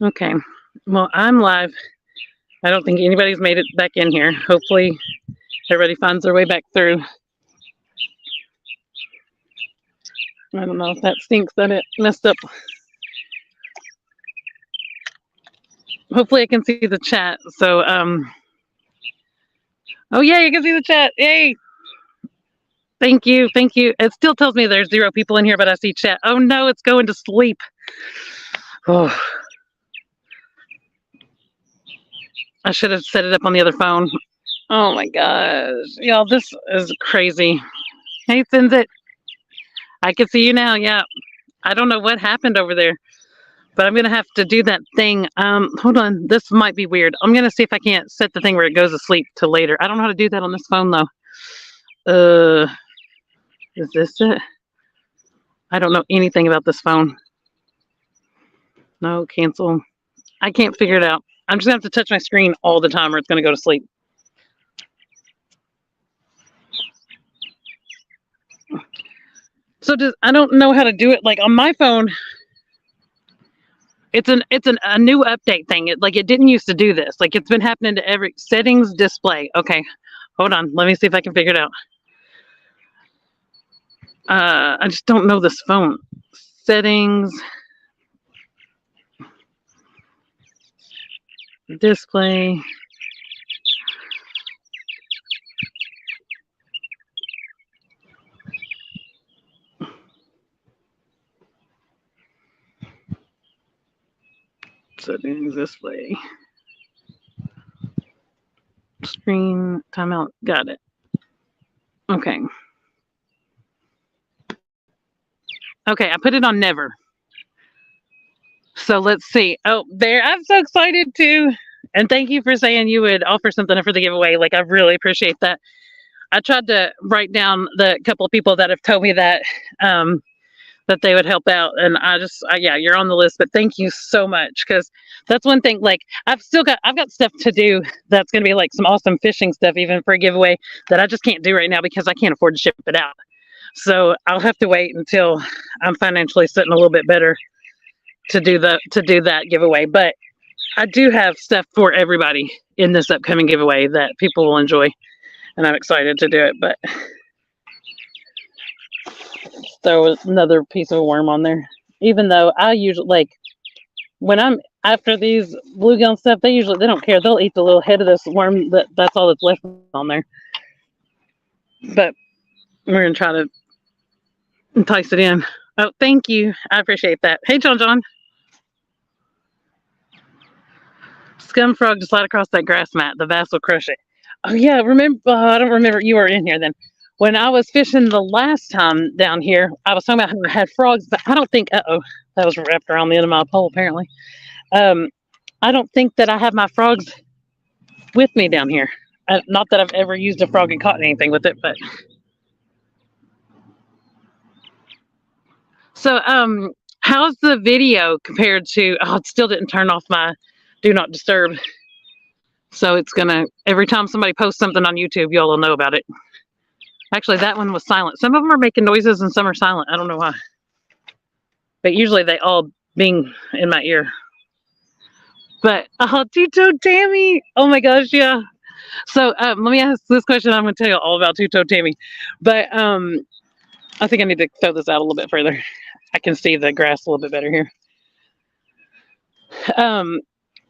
Okay. Well, I'm live. I don't think anybody's made it back in here. Hopefully, everybody finds their way back through. I don't know if that stinks that it messed up. Hopefully, I can see the chat. So, oh yeah, you can see the chat. Yay! Thank you, thank you. It still tells me there's 0 people in here, but I see chat. Oh no, it's going to sleep. Oh, I should have set it up on the other phone. Oh my gosh, y'all, this is crazy. Hey, Sinzit, I can see you now. Yeah, I don't know what happened over there, but I'm gonna have to do that thing. Hold on, this might be weird. I'm gonna see if I can't set the thing where it goes to sleep till later. I don't know how to do that on this phone though. Uh, is this it? I don't know anything about this phone. No, cancel. I can't figure it out. I'm just gonna have to touch my screen all the time, or it's gonna go to sleep. So I don't know how to do it. Like on my phone, it's a new update thing. It didn't used to do this. Like it's been happening to every settings display. Okay, hold on. Let me see if I can figure it out. I just don't know this phone. Settings, display. Settings, display. Screen, timeout. Got it. Okay. Okay, I put it on never. So let's see. Oh, there. I'm so excited too. And thank you for saying you would offer something for the giveaway. Like, I really appreciate that. I tried to write down the couple of people that have told me um, that they would help out, and yeah, you're on the list. But thank you so much, because that's one thing. Like, I've got stuff to do that's going to be like some awesome fishing stuff, even for a giveaway that I just can't do right now because I can't afford to ship it out. So I'll have to wait until I'm financially sitting a little bit better to do that giveaway. But I do have stuff for everybody in this upcoming giveaway that people will enjoy, and I'm excited to do it. But throw another piece of worm on there. Even though I usually like when I'm after these bluegill stuff, they don't care. They'll eat the little head of this worm. That's all that's left on there. But we're gonna try to entice it in. Oh, thank you. I appreciate that. Hey, John. Scum frog to slide across that grass mat. The bass will crush it. Oh yeah, remember? I don't remember. You were in here then. When I was fishing the last time down here, I was talking about how I had frogs, but I don't think. That was wrapped around the end of my pole apparently. I don't think that I have my frogs with me down here. Not that I've ever used a frog and caught anything with it, but so how's the video compared to? Oh, it still didn't turn off my do not disturb. So it's gonna every time somebody posts something on YouTube, y'all will know about it. Actually, that one was silent. Some of them are making noises and some are silent. I don't know why, but usually they all bing in my ear. But two-toed Tammy, oh my gosh, yeah. So let me ask this question. I'm going to tell you all about two-toed Tammy, but I think I need to throw this out a little bit further. I can see the grass a little bit better here.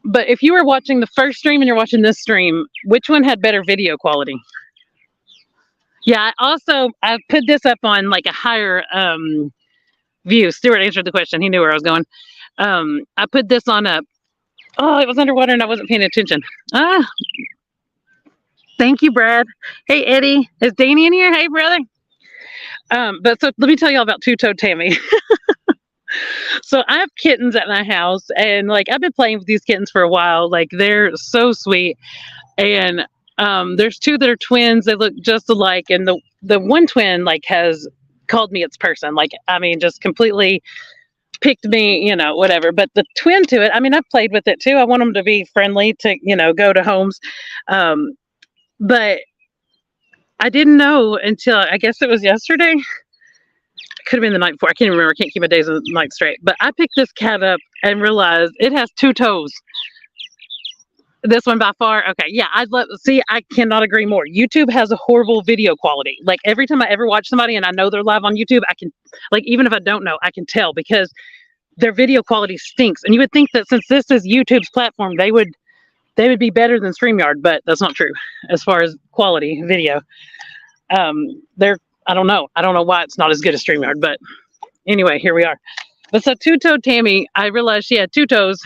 But if you were watching the first stream and you're watching this stream, which one had better video quality? Yeah, I put this up on like a higher view. Stuart answered the question. He knew where I was going. I put this on a. Oh, it was underwater and I wasn't paying attention. Thank you, Brad. Hey, Eddie. Is Danny in here? Hey, brother. But so let me tell you all about two-toed Tammy. So I have kittens at my house, and like I've been playing with these kittens for a while. Like they're so sweet, and there's two that are twins. They look just alike, and the one twin like has called me its person. Like I mean, just completely picked me, whatever. But the twin to it, I mean, I've played with it too. I want them to be friendly to, go to homes. But I didn't know until I guess it was yesterday. It could have been the night before. I can't remember. I can't keep my days and nights straight. But I picked this cat up and realized it has two toes. This one by far. Okay, yeah, I'd love see. I cannot agree more. YouTube has a horrible video quality. Like every time I ever watch somebody and I know they're live on YouTube, I can like even if I don't know, I can tell because their video quality stinks. And you would think that since this is YouTube's platform, they would be better than StreamYard, but that's not true as far as quality video. They're I don't know. I don't know why it's not as good as StreamYard, but anyway, here we are. But so two-toed Tammy, I realized she had two toes,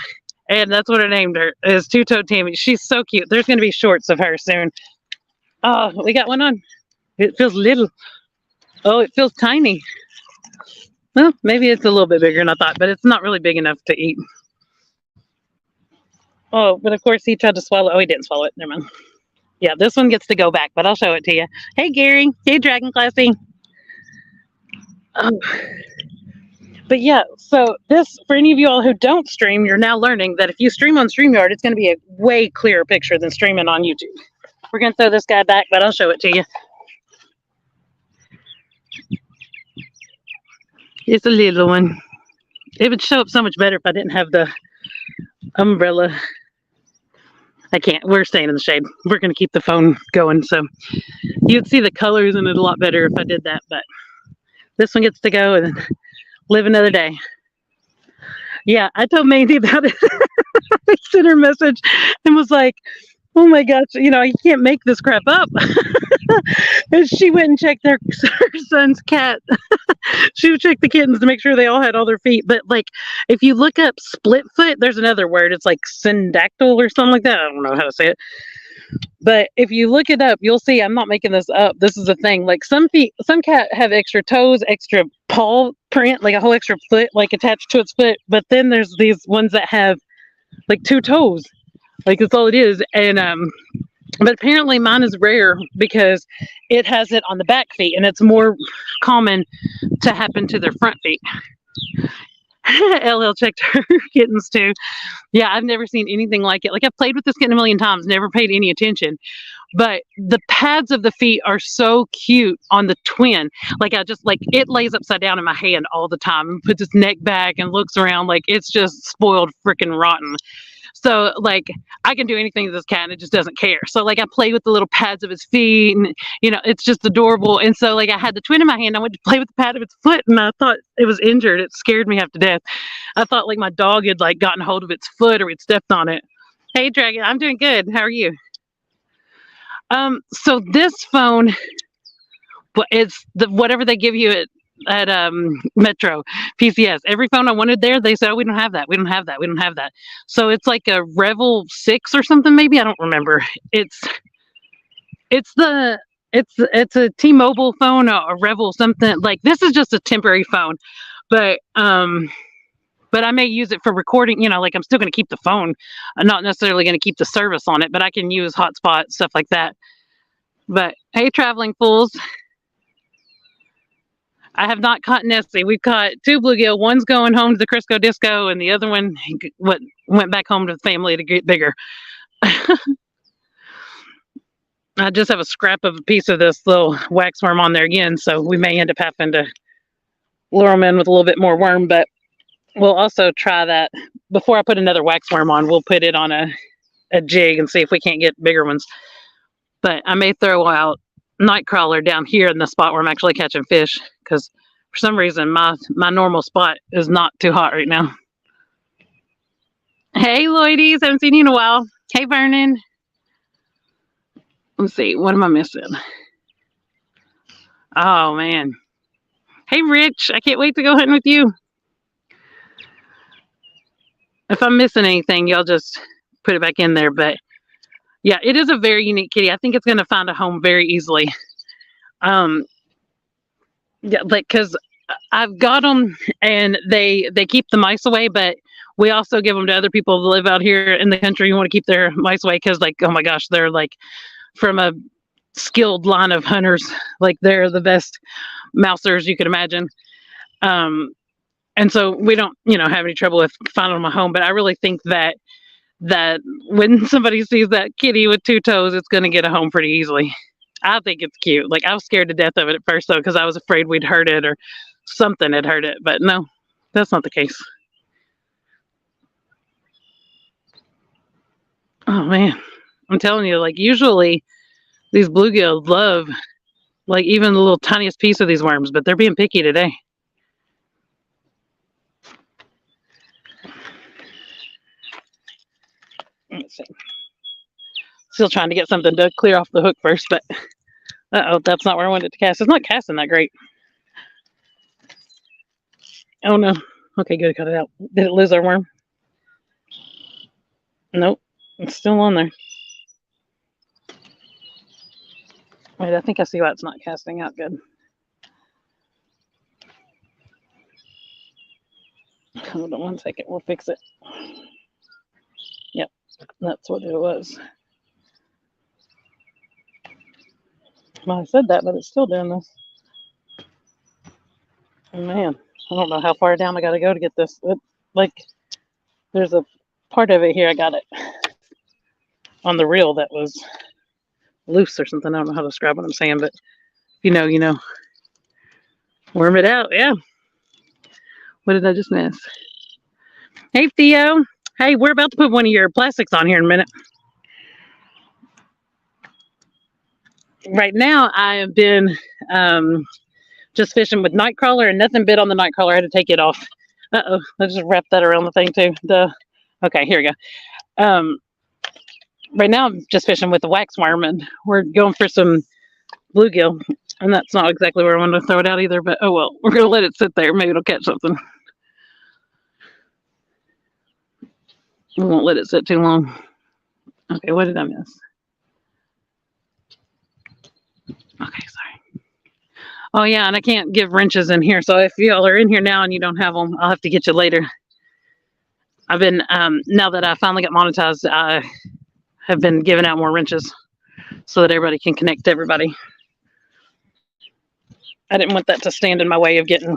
and that's what I named her, is two-toed Tammy. She's so cute. There's going to be shorts of her soon. Oh, we got one on. It feels little. Oh, it feels tiny. Well, maybe it's a little bit bigger than I thought, but it's not really big enough to eat. Oh, but of course he tried to swallow. Oh, he didn't swallow it. Never mind. Yeah, this one gets to go back, but I'll show it to you. Hey, Gary. Hey, Dragon Classy. Oh. But yeah, so this, for any of you all who don't stream, you're now learning that if you stream on StreamYard, it's going to be a way clearer picture than streaming on YouTube. We're going to throw this guy back, but I'll show it to you. It's a little one. It would show up so much better if I didn't have the umbrella. I can't. We're staying in the shade. We're going to keep the phone going. So you'd see the colors in it a lot better if I did that. But this one gets to go and live another day. Yeah, I told Mandy about it. I sent her a message and was like, oh my gosh, you know, you can't make this crap up. And she went and checked her son's cat. She would check the kittens to make sure they all had all their feet. But like, if you look up split foot, there's another word. It's like syndactyl or something like that. I don't know how to say it. But if you look it up, you'll see I'm not making this up. This is a thing. Like some cat have extra toes, extra paw print, like a whole extra foot, like attached to its foot. But then there's these ones that have like two toes. Like that's all it is. And but apparently mine is rare because it has it on the back feet, and it's more common to happen to their front feet. LL checked her kittens too. Yeah, I've never seen anything like it. Like I've played with this kitten a million times, never paid any attention. But the pads of the feet are so cute on the twin. Like I just like it lays upside down in my hand all the time and puts its neck back and looks around like it's just spoiled freaking rotten. So like I can do anything to this cat and it just doesn't care. So like I play with the little pads of his feet and you know, it's just adorable. And so like I had the twin in my hand. I went to play with the pad of its foot and I thought it was injured. It scared me half to death. I thought like my dog had like gotten hold of its foot or it stepped on it. Hey Dragon, I'm doing good. How are you? So this phone, it's the whatever they give you at Metro PCS. Every phone I wanted there, they said, oh, we don't have that. We don't have that. We don't have that. So it's like a Revel 6 or something, maybe. I don't remember. It's a T-Mobile phone or a Revel something. Like this is just a temporary phone. But I may use it for recording, you know, like I'm still going to keep the phone. I'm not necessarily going to keep the service on it, but I can use hotspot, stuff like that. But hey, traveling fools. I have not caught Nessie. We've caught two bluegill. One's going home to the Crisco Disco, and the other one went back home to the family to get bigger. I just have a scrap of a piece of this little wax worm on there again, so we may end up having to lure them in with a little bit more worm, but we'll also try that. Before I put another wax worm on, we'll put it on a jig and see if we can't get bigger ones. But I may throw out Nightcrawler down here in the spot where I'm actually catching fish, because for some reason my normal spot is not too hot right now. Hey Lloydies, haven't seen you in a while. Hey Vernon. Let's see, what am I missing? Oh man. Hey Rich, I can't wait to go hunting with you. If I'm missing anything, y'all just put it back in there. But yeah, it is a very unique kitty. I think it's going to find a home very easily. Yeah, like because I've got them and they keep the mice away, but we also give them to other people that live out here in the country who want to keep their mice away because, like, oh my gosh, they're like from a skilled line of hunters. Like they're the best mousers you could imagine. And so we don't, you know, have any trouble with finding them a home. But I really think that when somebody sees that kitty with two toes, it's going to get a home pretty easily. I think it's cute. Like I was scared to death of it at first though, because I was afraid we'd hurt it or something had hurt it. But no, that's not the case. Oh man, I'm telling you, like usually these bluegills love like even the little tiniest piece of these worms, but they're being picky today. Let's see. Still trying to get something to clear off the hook first, but oh, that's not where I wanted to cast. It's not casting that great. Oh no. Okay, good. Cut it out. Did it lose our worm? Nope. It's still on there. Wait, I think I see why it's not casting out good. Hold on one second. We'll fix it. Yep, that's what it was. Well, I said that, but it's still doing this. Man, I don't know how far down I got to go to get this. Like, there's a part of it here. I got it on the reel that was loose or something. I don't know how to describe what I'm saying, but you know. Worm it out. Yeah. What did I just miss? Hey, Theo. Hey, we're about to put one of your plastics on here in a minute. Right now, I have been just fishing with Nightcrawler and nothing bit on the Nightcrawler. I had to take it off. Uh-oh. I just wrapped that around the thing too. Okay, here we go. Right now, I'm just fishing with the wax worm and we're going for some bluegill. And that's not exactly where I want to throw it out either, but oh well. We're going to let it sit there. Maybe it'll catch something. We won't let it sit too long. Okay, what did I miss? Okay, sorry. Oh yeah, and I can't give wrenches in here. So if y'all are in here now and you don't have them, I'll have to get you later. I've been, now that I finally got monetized, I have been giving out more wrenches so that everybody can connect to everybody. I didn't want that to stand in my way of getting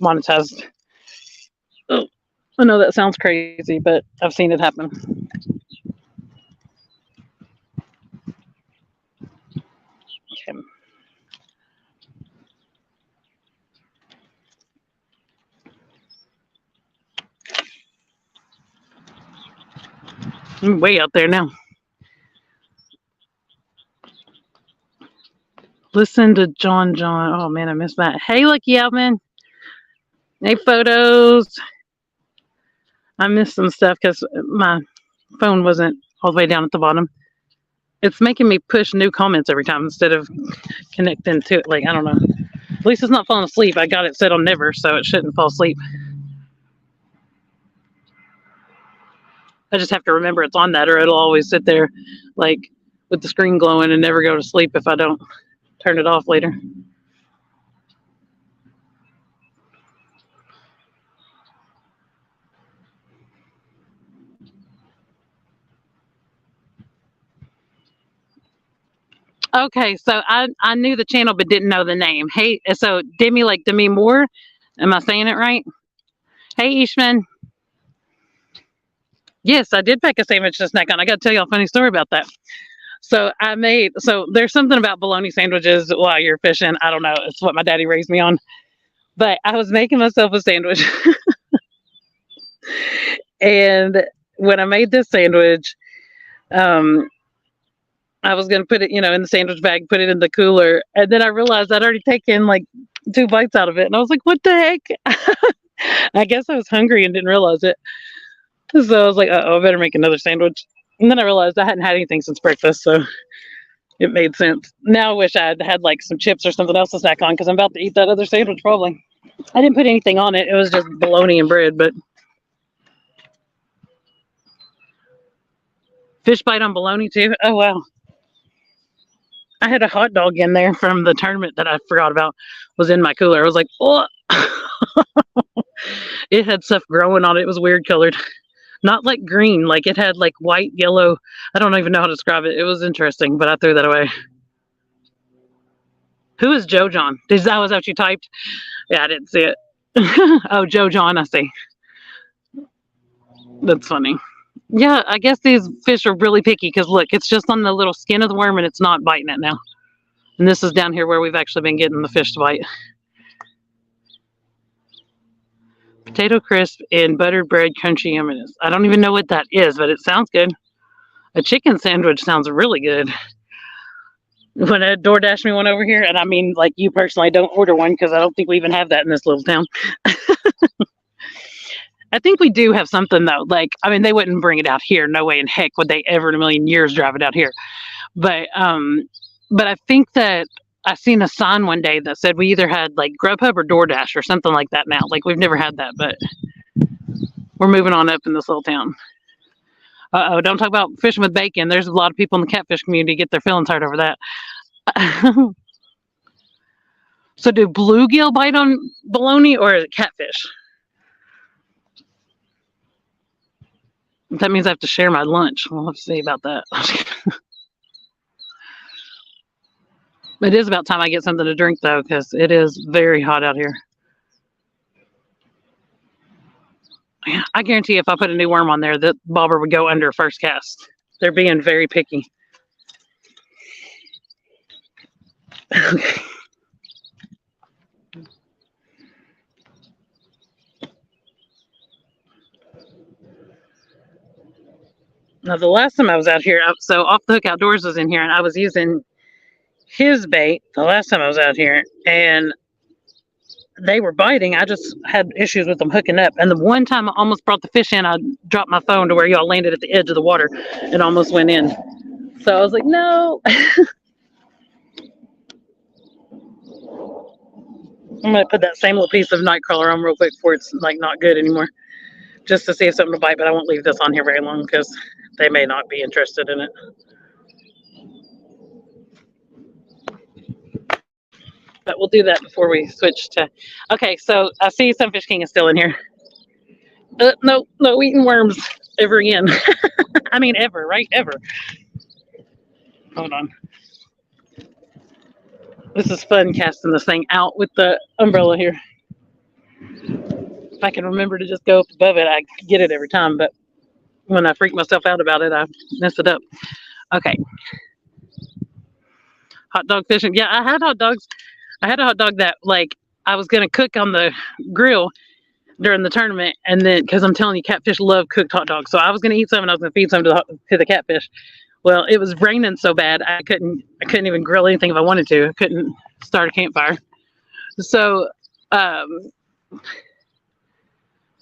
monetized. Oh, I know that sounds crazy, but I've seen it happen. Okay. I'm way out there now. Listen to John. Oh man, I missed that. Hey, Lucky Alvin. Hey, photos. I missed some stuff because my phone wasn't all the way down at the bottom. It's making me push new comments every time instead of connecting to it. Like, I don't know. At least it's not falling asleep. I got it set on never, so it shouldn't fall asleep. I just have to remember it's on that or it'll always sit there like with the screen glowing and never go to sleep if I don't turn it off later. Okay, so I knew the channel but didn't know the name. Hey, so Demi, like Demi Moore, am I saying it right? Hey, Ishman. Yes, I did pack a sandwich to snack on. I got to tell you a funny story about that. So there's something about bologna sandwiches while you're fishing. I don't know. It's what my daddy raised me on. But I was making myself a sandwich. And when I made this sandwich, I was going to put it, in the sandwich bag, put it in the cooler. And then I realized I'd already taken like 2 bites out of it. And I was like, what the heck? I guess I was hungry and didn't realize it. So I was like, I better make another sandwich. And then I realized I hadn't had anything since breakfast. So it made sense. Now I wish I had like some chips or something else to snack on because I'm about to eat that other sandwich probably. I didn't put anything on it. It was just bologna and bread, but fish bite on bologna too. Oh, wow. I had a hot dog in there from the tournament that I forgot about was in my cooler. I was like, oh, it had stuff growing on it. It was weird colored. Not like green, like it had like white, yellow. I don't even know how to describe it. It was interesting, but I threw that away. Who is Joe John? Was that what you typed? Yeah, I didn't see it. Oh, Joe John, I see. That's funny. Yeah, I guess these fish are really picky because look, it's just on the little skin of the worm and it's not biting it now. And this is down here where we've actually been getting the fish to bite. Potato crisp and buttered bread crunchy yumminess. I don't even know what that is, but it sounds good. A chicken sandwich sounds really good. When a DoorDash me one over here, and I mean, like, you personally don't order one because I don't think we even have that in this little town. I think we do have something though. Like, I mean, they wouldn't bring it out here. No way in heck would they ever in a million years drive it out here. But I think that I seen a sign one day that said we either had like Grubhub or DoorDash or something like that now. Like, we've never had that, but we're moving on up in this little town. Uh-oh, don't talk about fishing with bacon. There's a lot of people in the catfish community get their feelings hurt over that. So do bluegill bite on bologna or is it catfish? That means I have to share my lunch. We'll have to see about that. It is about time I get something to drink though, because it is very hot out here. I guarantee if I put a new worm on there, that bobber would go under first cast. They're being very picky. Okay. Now, the last time I was out here, so Off the Hook Outdoors was in here, and I was using his bait the last time I was out here, and they were biting. I just had issues with them hooking up. And the one time I almost brought the fish in, I dropped my phone to where y'all landed at the edge of the water and almost went in. So I was like, no. I'm going to put that same little piece of Nightcrawler on real quick before it's like not good anymore, just to see if something will bite. But I won't leave this on here very long because they may not be interested in it. But we'll do that before we switch to. Okay, so I see Sunfish King is still in here. No eating worms ever again. I mean, ever, right? Ever. Hold on. This is fun casting this thing out with the umbrella here. If I can remember to just go up above it, I get it every time. But when I freak myself out about it, I mess it up. Okay. Hot dog fishing. Yeah, I had hot dogs. I had a hot dog that like I was gonna cook on the grill during the tournament, and then because I'm telling you, catfish love cooked hot dogs, so I was gonna eat some and I was gonna feed some to the catfish. Well, it was raining so bad I couldn't even grill anything if I wanted to. I couldn't start a campfire. So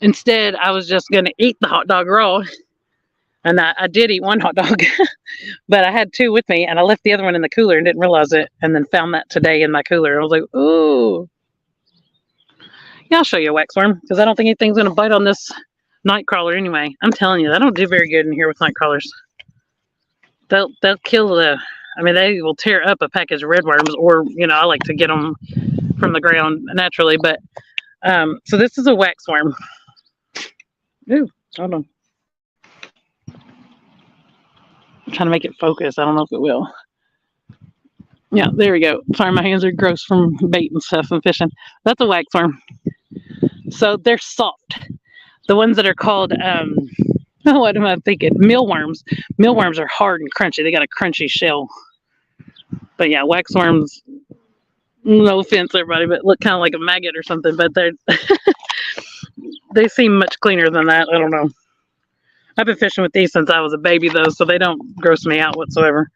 instead, I was just gonna eat the hot dog raw. And I did eat one hot dog, but I had two with me, and I left the other one in the cooler and didn't realize it, and then found that today in my cooler. I was like, ooh. Yeah, I'll show you a wax worm, because I don't think anything's going to bite on this night crawler anyway. I'm telling you, they don't do very good in here with night crawlers. They'll kill they will tear up a package of red worms, or, I like to get them from the ground naturally. But, so this is a wax worm. Ooh, hold on. I'm trying to make it focus. I don't know if it will. Yeah, there we go. Sorry, my hands are gross from bait and stuff and fishing. That's a wax worm. So they're soft. The ones that are called, what am I thinking? Mealworms. Mealworms are hard and crunchy. They got a crunchy shell. But yeah, wax worms, no offense, everybody, but look kind of like a maggot or something. But they seem much cleaner than that. I don't know. I've been fishing with these since I was a baby, though, so they don't gross me out whatsoever.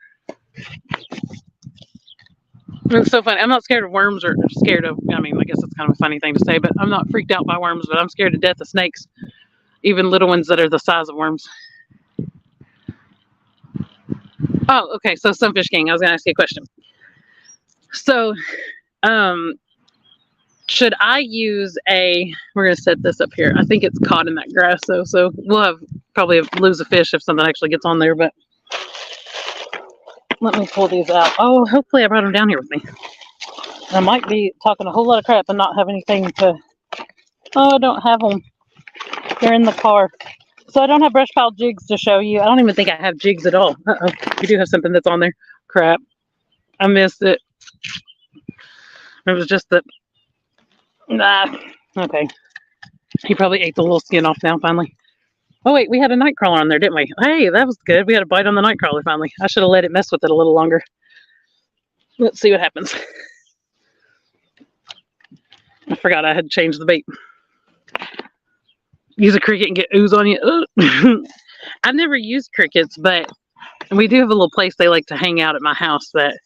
It's so funny. I'm not scared of worms or scared of, I guess it's kind of a funny thing to say, but I'm not freaked out by worms, but I'm scared to death of snakes, even little ones that are the size of worms. Oh, okay, so Sunfish King, I was going to ask you a question. So, should I use we're going to set this up here. I think it's caught in that grass, though, so we'll probably lose a fish if something actually gets on there, but let me pull these out. Oh, hopefully I brought them down here with me. I might be talking a whole lot of crap and not have anything to... Oh, I don't have them. They're in the car. So I don't have brush pile jigs to show you. I don't even think I have jigs at all. Uh-oh. We do have something that's on there. Crap. I missed it. It was just that... Okay. He probably ate the little skin off now, finally. Oh, wait, we had a night crawler on there, didn't we? Hey, that was good. We had a bite on the night crawler, finally. I should have let it mess with it a little longer. Let's see what happens. I forgot I had changed the bait. Use a cricket and get ooze on you. I've never used crickets, but And we do have a little place they like to hang out at my house that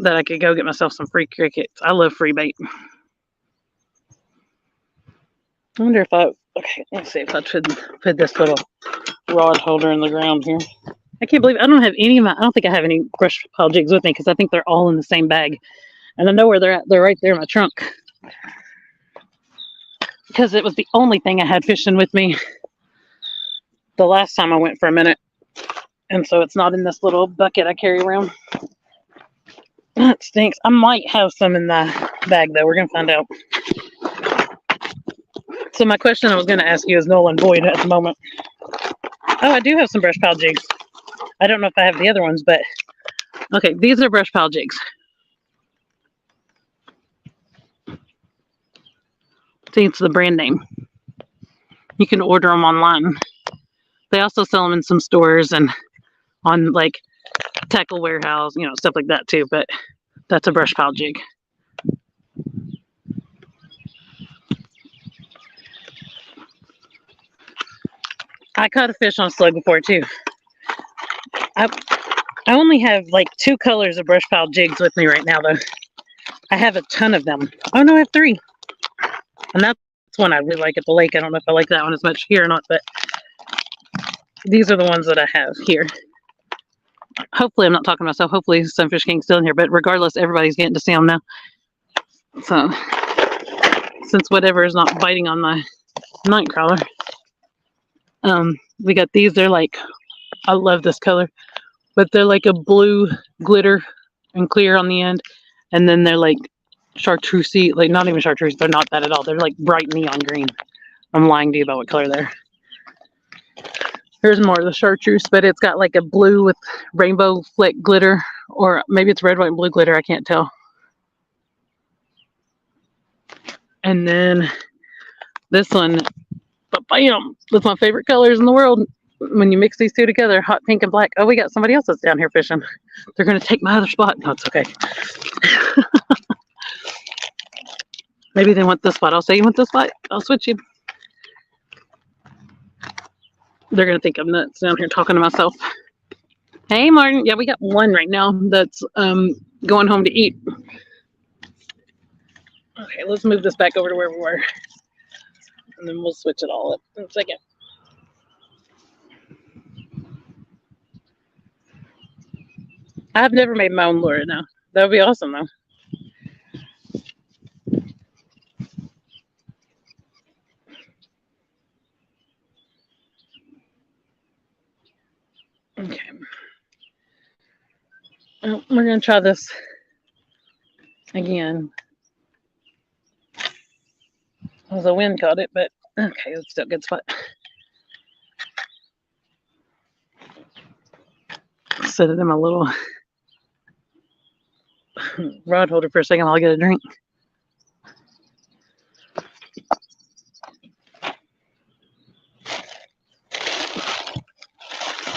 I could go get myself some free crickets. I love free bait. I wonder if okay, let's see if I should put this little rod holder in the ground here. I can't believe I don't think I have any brush pile jigs with me because I think they're all in the same bag. And I know where they're at. They're right there in my trunk. Because it was the only thing I had fishing with me the last time I went for a minute. And so it's not in this little bucket I carry around. That stinks. I might have some in the bag though. We're going to find out. So my question I was going to ask you is null and void at the moment. Oh, I do have some brush pile jigs. I don't know if I have the other ones, but okay, these are brush pile jigs. See, it's the brand name. You can order them online. They also sell them in some stores and on like Tackle Warehouse, stuff like that too, but that's a brush pile jig. I caught a fish on a slug before too. I only have like 2 colors of brush pile jigs with me right now though. I have a ton of them. Oh no, I have 3. And that's one I really like at the lake. I don't know if I like that one as much here or not, but these are the ones that I have here. Hopefully I'm not talking to myself. Hopefully Sunfish King's still in here, but regardless, everybody's getting to see them now. So since whatever is not biting on my night crawler, we got these. They're like, I love this color, but they're like a blue glitter and clear on the end. And then they're like chartreusey, like not even chartreuse. They're not that at all. They're like bright neon green. I'm lying to you about what color they're. Here's more of the chartreuse, but it's got like a blue with rainbow fleck glitter, or maybe it's red, white, and blue glitter. I can't tell. And then this one, but bam, that's my favorite colors in the world. When you mix these two together, hot pink and black. Oh, we got somebody else that's down here fishing. They're going to take my other spot. No, it's okay. Maybe they want this spot. I'll say, you want this spot? I'll switch you. They're going to think I'm nuts down here talking to myself. Hey, Martin. Yeah, we got one right now that's going home to eat. Okay, let's move this back over to where we were. And then we'll switch it all up in a second. I've never made my own lure now. That would be awesome, though. Okay. Well, we're going to try this again. Well, the wind caught it, but okay, it's still a good spot. Set it in my little rod holder for a second while I get a drink.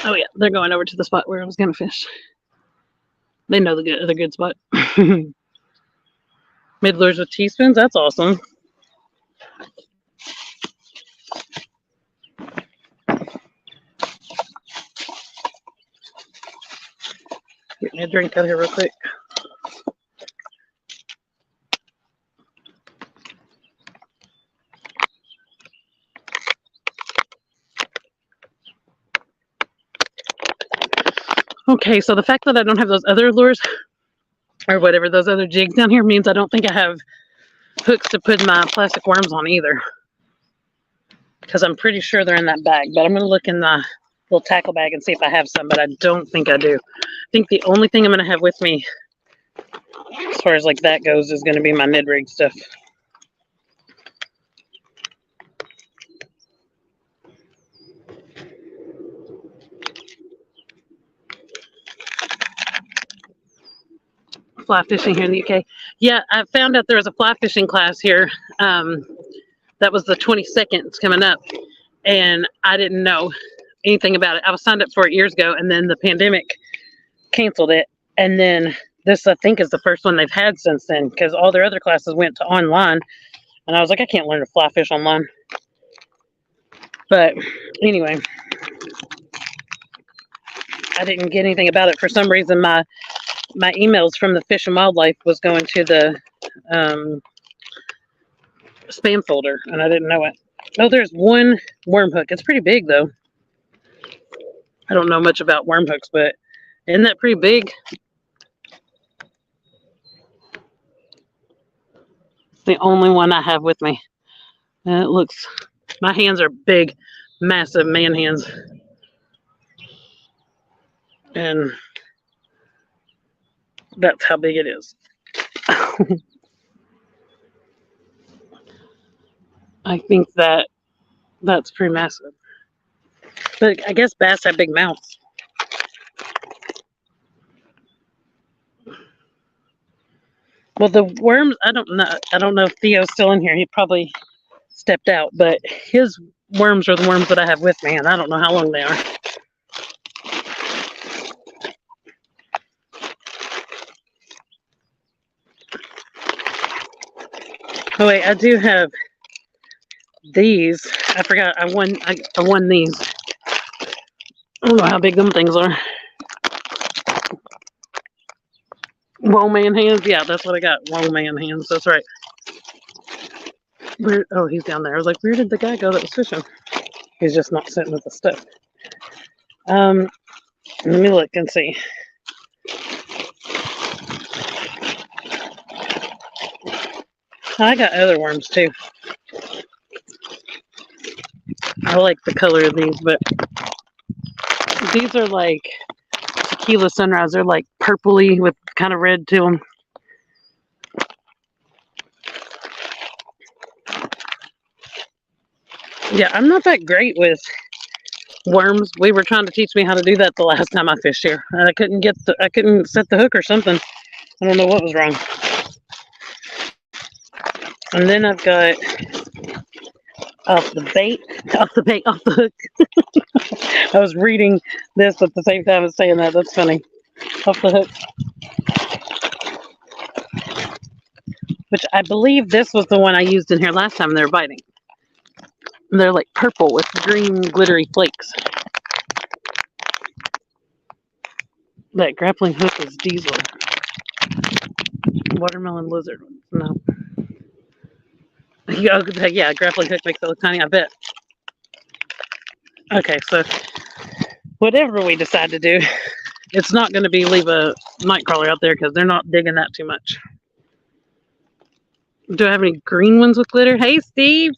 Oh yeah, they're going over to the spot where I was going to fish. They know the good spot. Made lures with teaspoons. That's awesome. Get me a drink out here real quick. Okay, so the fact that I don't have those other lures or whatever, those other jigs down here means I don't think I have hooks to put my plastic worms on either. Because I'm pretty sure they're in that bag, but I'm going to look in the little tackle bag and see if I have some, but I don't think I do. I think the only thing I'm going to have with me as far as like that goes is going to be my Ned rig stuff. Fly fishing here in the UK. Yeah, I found out there was a fly fishing class here. That was the 22nd. It's coming up, and I didn't know anything about it. I was signed up for it years ago, and then the pandemic canceled it. And then this, I think, is the first one they've had since then, because all their other classes went to online. And I was like, I can't learn to fly fish online. But anyway, I didn't get anything about it. For some reason, my emails from the Fish and Wildlife was going to the spam folder, and I didn't know it. Oh, there's one worm hook. It's pretty big, though. I don't know much about worm hooks, but isn't that pretty big? It's the only one I have with me. And it looks, my hands are big, massive man hands. And that's how big it is. I think that's pretty massive. But I guess bass have big mouths. Well, the worms, I don't know. I don't know if Theo's still in here. He probably stepped out, but his worms are the worms that I have with me, and I don't know how long they are. Oh wait, I do have these. I forgot. I won these. I don't know how big them things are. Whoa, man hands. Yeah, that's what I got. Whoa, man hands. That's right. Where? Oh, he's down there. I was like, where did the guy go that was fishing? He's just not sitting with the stuff. Let me look and see. I got other worms too. I like the color of these, but these are like Tequila Sunrise. They're like purpley with kind of red to them. Yeah, I'm not that great with worms. We were trying to teach me how to do that the last time I fished here, and I couldn't set the hook or something. I don't know what was wrong. And then I've got off the hook. I was reading this at the same time as saying that. That's funny. Off the hook. Which I believe this was the one I used in here last time they were biting. They're like purple with green glittery flakes. That grappling hook is Diesel. Watermelon lizard. No. Yeah, grappling hook makes it look tiny, I bet. Okay, so whatever we decide to do, it's not going to be leave a night crawler out there because they're not digging that too much. Do I have any green ones with glitter? Hey, Steve.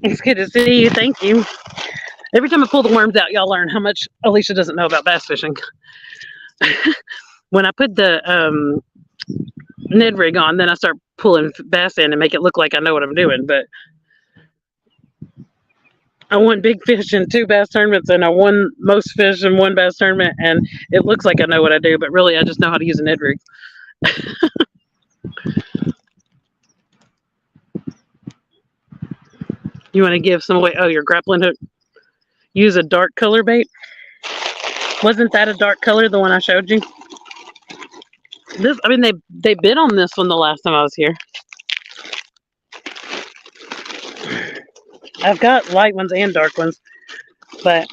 It's good to see you. Thank you. Every time I pull the worms out, y'all learn how much Alicia doesn't know about bass fishing. When I put the Ned rig on, then I start pulling bass in and make it look like I know what I'm doing. But I won big fish in 2 bass tournaments, and I won most fish in 1 bass tournament, and it looks like I know what I do, but really I just know how to use a Ned rig. You want to give some away? Oh, your grappling hook. Use a dark color bait. Wasn't that a dark color, the one I showed you? This, I mean, they bit on this one the last time I was here. I've got light ones and dark ones, but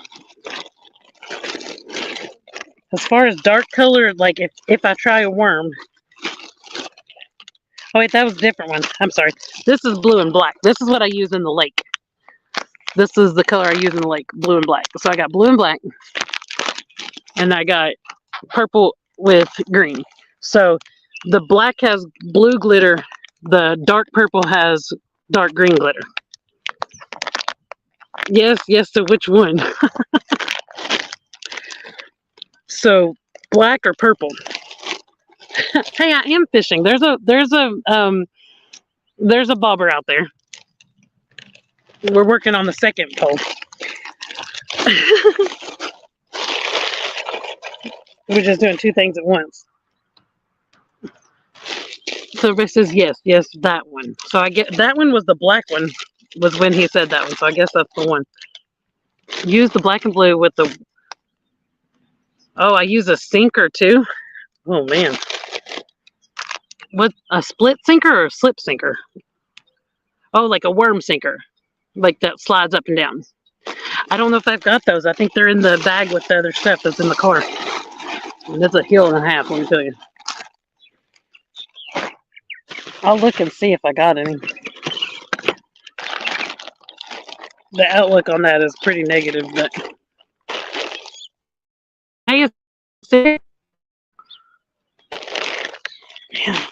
as far as dark color, like if I try a worm. Oh wait, that was a different one. I'm sorry. This is blue and black. This is what I use in the lake. This is the color I use in the lake, blue and black. So I got blue and black, and I got purple with green. So the black has blue glitter, the dark purple has dark green glitter. Yes, so which one? So black or purple? Hey, I am fishing. There's a bobber out there. We're working on the second pole. We're just doing 2 things at once. So everybody says yes, that one. So I get that one was the black one, was when he said that one. So I guess that's the one. Use the black and blue with the. Oh, I use a sinker too. Oh man. What, a split sinker or a slip sinker? Oh, like a worm sinker, like that slides up and down. I don't know if I've got those. I think they're in the bag with the other stuff that's in the car. And that's a hill and a half, let me tell you. I'll look and see if I got any. The outlook on that is pretty negative, but hey, yeah,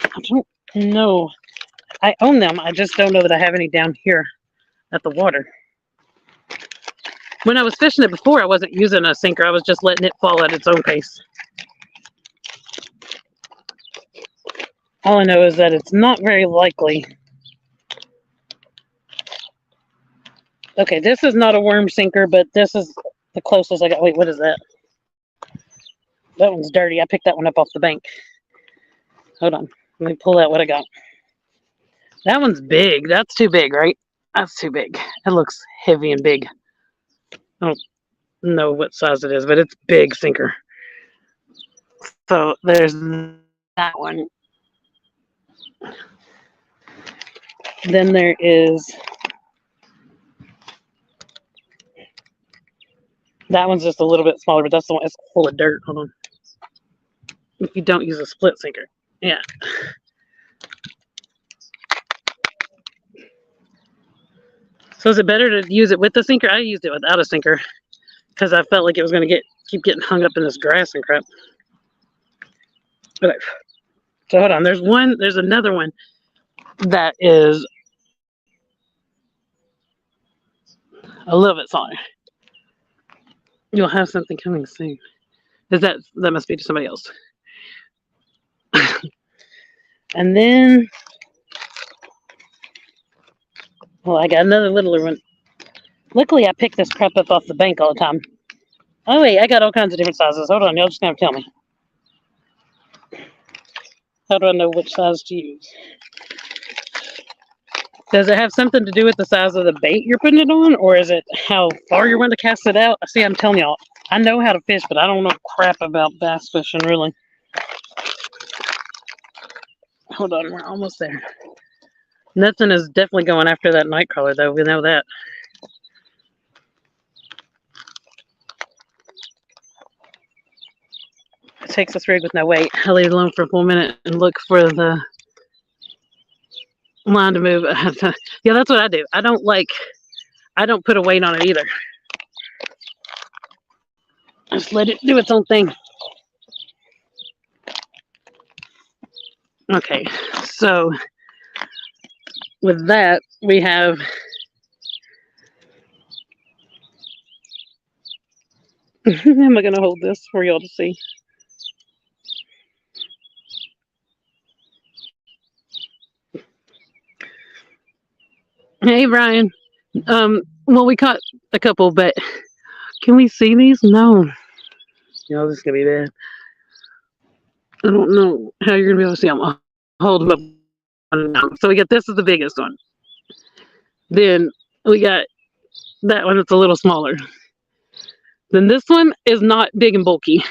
I don't know. I own them. I just don't know that I have any down here at the water. When I was fishing it before, I wasn't using a sinker. I was just letting it fall at its own pace. All I know is that it's not very likely. Okay, this is not a worm sinker, but this is the closest I got. Wait, what is that? That one's dirty. I picked that one up off the bank. Hold on. Let me pull out what I got. That one's big. That's too big, right? That's too big. It looks heavy and big. I don't know what size it is, but it's big sinker. So there's that one. Then there is that one's just a little bit smaller, but that's the one that's full of dirt. Hold on. If you don't use a split sinker. Yeah. So is it better to use it with the sinker? I used it without a sinker because I felt like it was going to keep getting hung up in this grass and crap. Okay. So hold on. There's another one that is a little bit smaller. You'll have something coming soon. That must be to somebody else. And then, well, I got another littler one. Luckily, I pick this crap up off the bank all the time. Oh wait, I got all kinds of different sizes. Hold on, y'all just gonna tell me. How do I know which size to use? Does it have something to do with the size of the bait you're putting it on, or is it how far you're wanting to cast it out? See, I'm telling y'all, I know how to fish, but I don't know crap about bass fishing, really. Hold on, we're almost there. Nothing is definitely going after that night crawler, though. We know that. Texas rig with no weight. I leave it alone for a full minute and look for the line to move. Yeah, that's what I do. I don't put a weight on it either. I just let it do its own thing. Okay, so with that, we have am I going to hold this for y'all to see? Hey, Brian. Well, we caught a couple, but can we see these? No. This is going to be bad. I don't know how you're going to be able to see them. I'll hold them up. So we got this is the biggest one. Then we got that one that's a little smaller. Then this one is not big and bulky,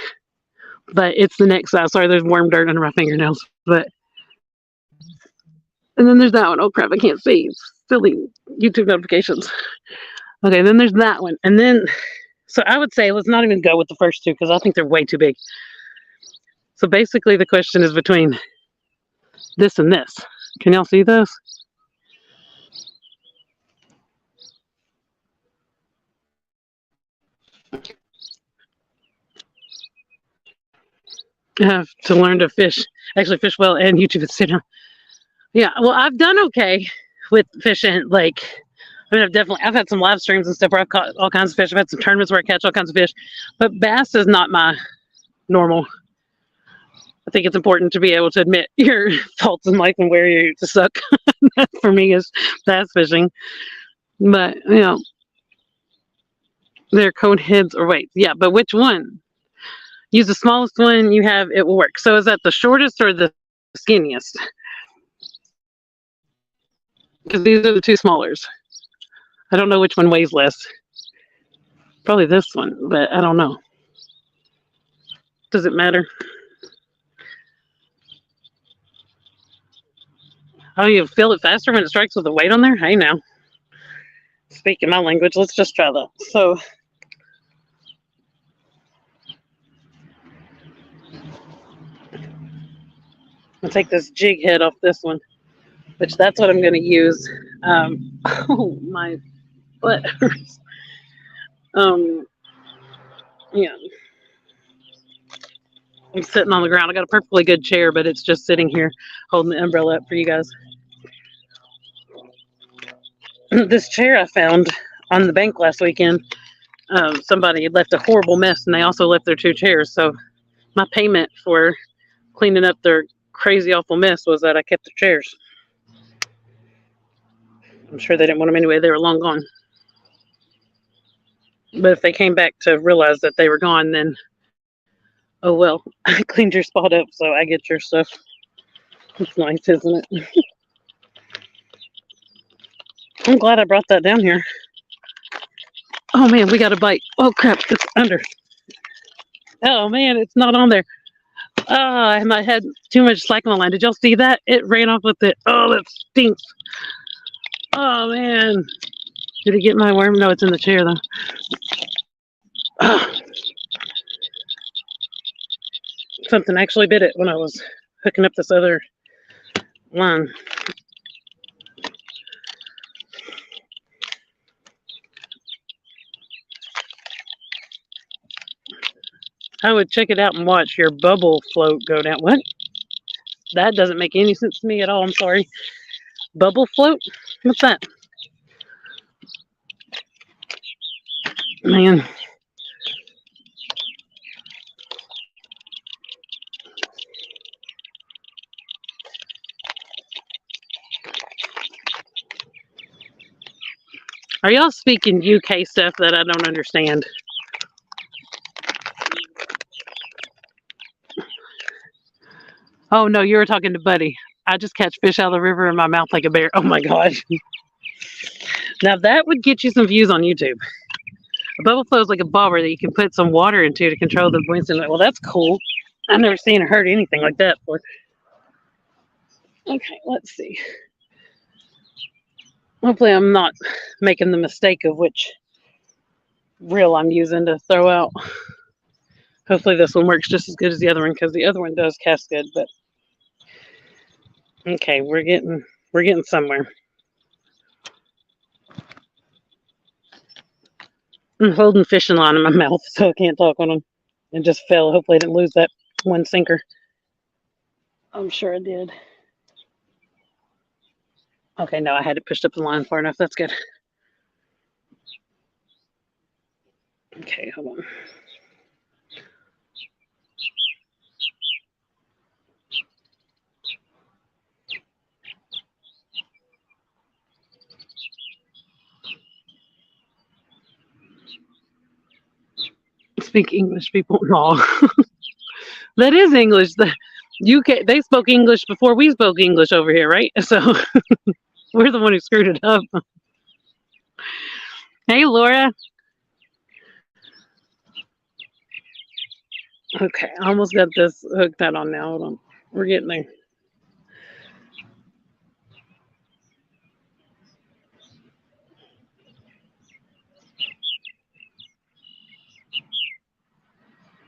but it's the next size. Sorry, there's worm dirt under my fingernails. And then there's that one. Oh crap, I can't see. Silly YouTube notifications. Okay, then there's that one. And then, so I would say let's not even go with the first two because I think they're way too big. So basically the question is between this and this. Can y'all see this? I have to learn to actually fish well, and YouTube is sitting. Yeah, well, I've done okay with fishing. Like, I mean, I've had some live streams and stuff where I've caught all kinds of fish. I've had some tournaments where I catch all kinds of fish, but bass is not my normal. I think it's important to be able to admit your faults in life and where you suck. That for me is bass fishing. But, they're cone heads or weights. Yeah, but which one? Use the smallest one you have, it will work. So is that the shortest or the skinniest? Because these are the two smallers. I don't know which one weighs less. Probably this one, but I don't know. Does it matter? Oh, you feel it faster when it strikes with the weight on there? Hey, now. Speaking my language, let's just try that. So I'll take this jig head off this one, which that's what I'm going to use. Oh, my butt hurts. Um, yeah, I'm sitting on the ground. I got a perfectly good chair, but it's just sitting here holding the umbrella up for you guys. This chair I found on the bank last weekend, somebody had left a horrible mess, and they also left their 2 chairs. So my payment for cleaning up their crazy, awful mess was that I kept the chairs. I'm sure they didn't want them anyway. They were long gone. But if they came back to realize that they were gone, then oh well. I cleaned your spot up, so I get your stuff. It's nice, isn't it? I'm glad I brought that down here. Oh man, we got a bite. Oh crap, it's under. Oh man, it's not on there. I might had too much slack on the line. Did y'all see that? It ran off with it. Oh, that stinks. Oh man. Did it get my worm? No, it's in the chair though. Oh, something actually bit it when I was hooking up this other line. I would check it out and watch your bubble float go down. What? That doesn't make any sense to me at all. I'm sorry. Bubble float? What's that? Man. Are y'all speaking UK stuff that I don't understand? Oh no, you were talking to Buddy. I just catch fish out of the river in my mouth like a bear. Oh my gosh. Now that would get you some views on YouTube. A bubble flow is like a bobber that you can put some water into to control the buoyancy. Well, that's cool. I've never seen or heard anything like that before. Okay, let's see. Hopefully I'm not making the mistake of which reel I'm using to throw out. Hopefully this one works just as good as the other one, because the other one does cast good, but okay, we're getting somewhere. I'm holding fishing line in my mouth, so I can't talk on them. It just fell. Hopefully I didn't lose that one sinker. I'm sure I did. Okay, no, I had it pushed up the line far enough. That's good. Okay, hold on. Speak English, people. No. That is English. The UK, they spoke English before we spoke English over here, right? So we're the one who screwed it up. Hey, Laura. Okay, I almost got this hooked out on now. Hold on. We're getting there.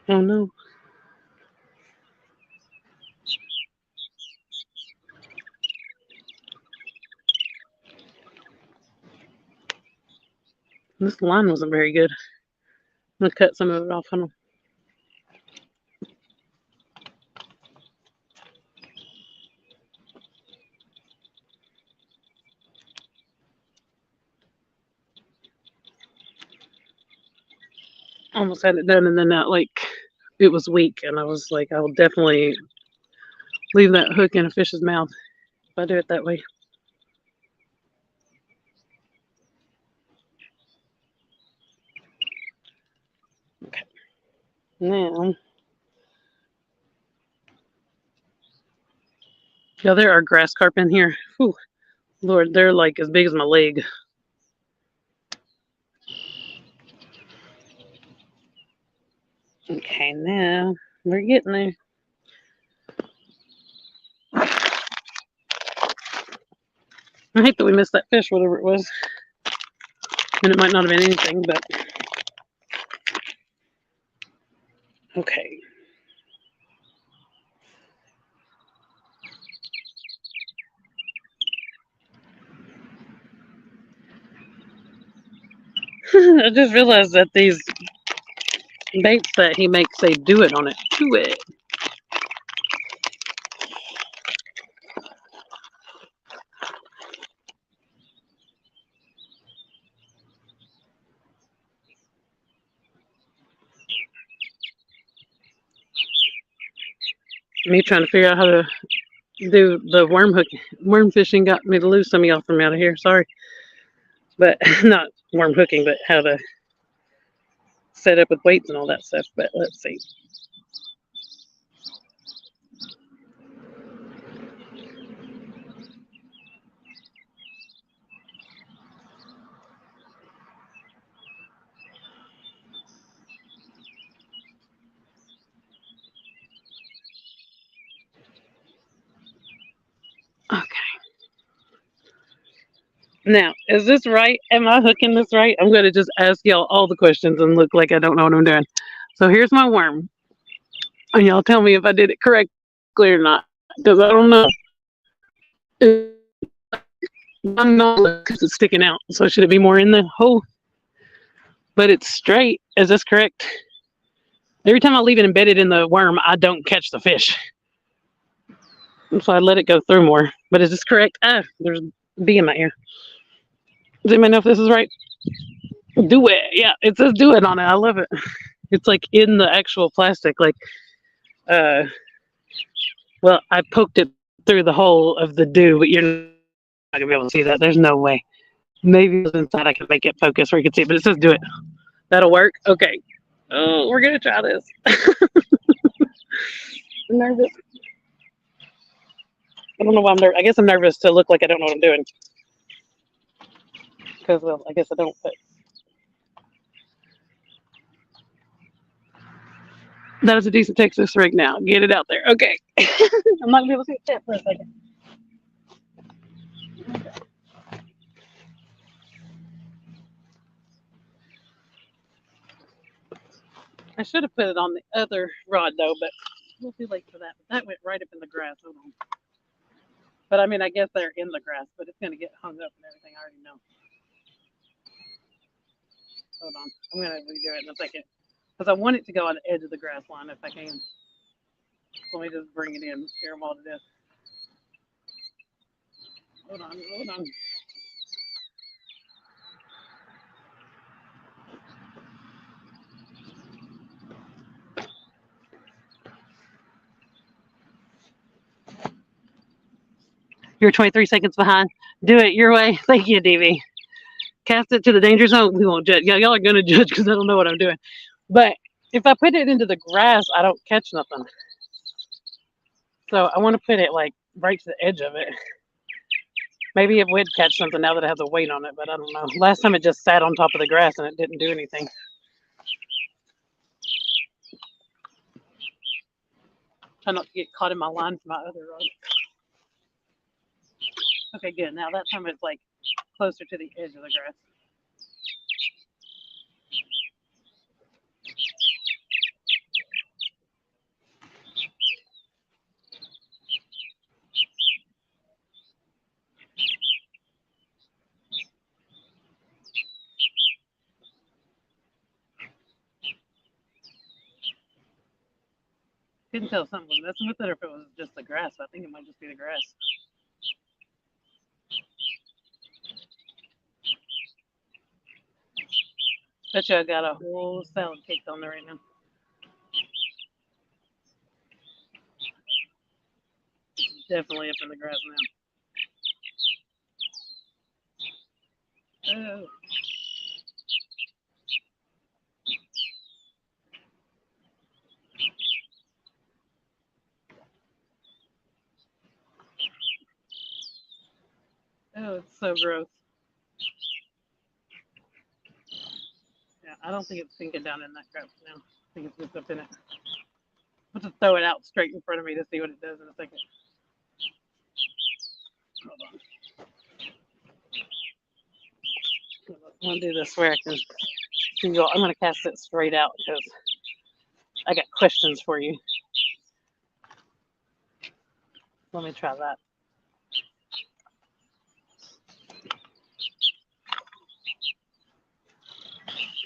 Oh no. This line wasn't very good. I'm gonna cut some of it off. Hold on. Almost had it done, and then that it was weak, and I was like, I will definitely leave that hook in a fish's mouth if I do it that way. Okay. Now, yeah, there are grass carp in here. Whew. Lord, they're like as big as my leg. Okay, now we're getting there. I hate that we missed that fish, whatever it was. And it might not have been anything, but okay. I just realized that these baits that he makes say do it on it. Do it. Me trying to figure out how to do the worm fishing got me to lose some of y'all from out of here. Sorry. But not worm hooking, but how to set up with weights and all that stuff. But let's see. Okay. Now, is this right? Am I hooking this right? I'm going to just ask y'all all the questions and look like I don't know what I'm doing. So here's my worm. And y'all tell me if I did it correctly or not. Because I don't know. I'm not because it's sticking out. So should it be more in the hole? But it's straight. Is this correct? Every time I leave it embedded in the worm, I don't catch the fish. So I let it go through more. But is this correct? Ah, there's a bee in my ear. Does anybody know if this is right? Do it. Yeah, it says do it on it. I love it. It's like in the actual plastic. Like, uh, well, I poked it through the hole of the do, but you're not gonna be able to see that. There's no way. Maybe inside I can make it focus where you can see it, but it says do it. That'll work. Okay. Oh, we're gonna try this. I'm nervous. I don't know why I'm nervous. I guess I'm nervous to look like I don't know what I'm doing. Because, well, I guess I don't. But that is a decent Texas rig now. Get it out there. Okay. I'm not gonna be able to see it for a second. I should have put it on the other rod though, but we'll be late for that. That went right up in the grass. Hold on. But I mean, I guess they're in the grass, but it's gonna get hung up and everything. I already know. Hold on. I'm gonna redo it in a second because I want it to go on the edge of the grass line if I can. Let me just bring it in, scare them all to death. Hold on, hold on. You're 23 seconds behind. Do it your way. Thank you, DV. Cast it to the danger zone. We won't judge. Y'all are gonna judge because I don't know what I'm doing. But if I put it into the grass, I don't catch nothing. So I want to put it like right to the edge of it. Maybe it would catch something now that it has a weight on it, but I don't know. Last time it just sat on top of the grass and it didn't do anything. Try not to get caught in my line for my other rod. Okay, good. Now that time it's like closer to the edge of the grass. Couldn't tell if something was messing with it or if it was just the grass. I think it might just be the grass. Bet you I got a whole salad caked on there right now. It's definitely up in the grass now. Oh. Oh, it's so gross. Yeah, I don't think it's sinking down in that crap now. I think it's just up in it. I'll just throw it out straight in front of me to see what it does in a second. Hold on. I'm gonna do this where I can see you all. I'm gonna cast it straight out because I got questions for you. Let me try that.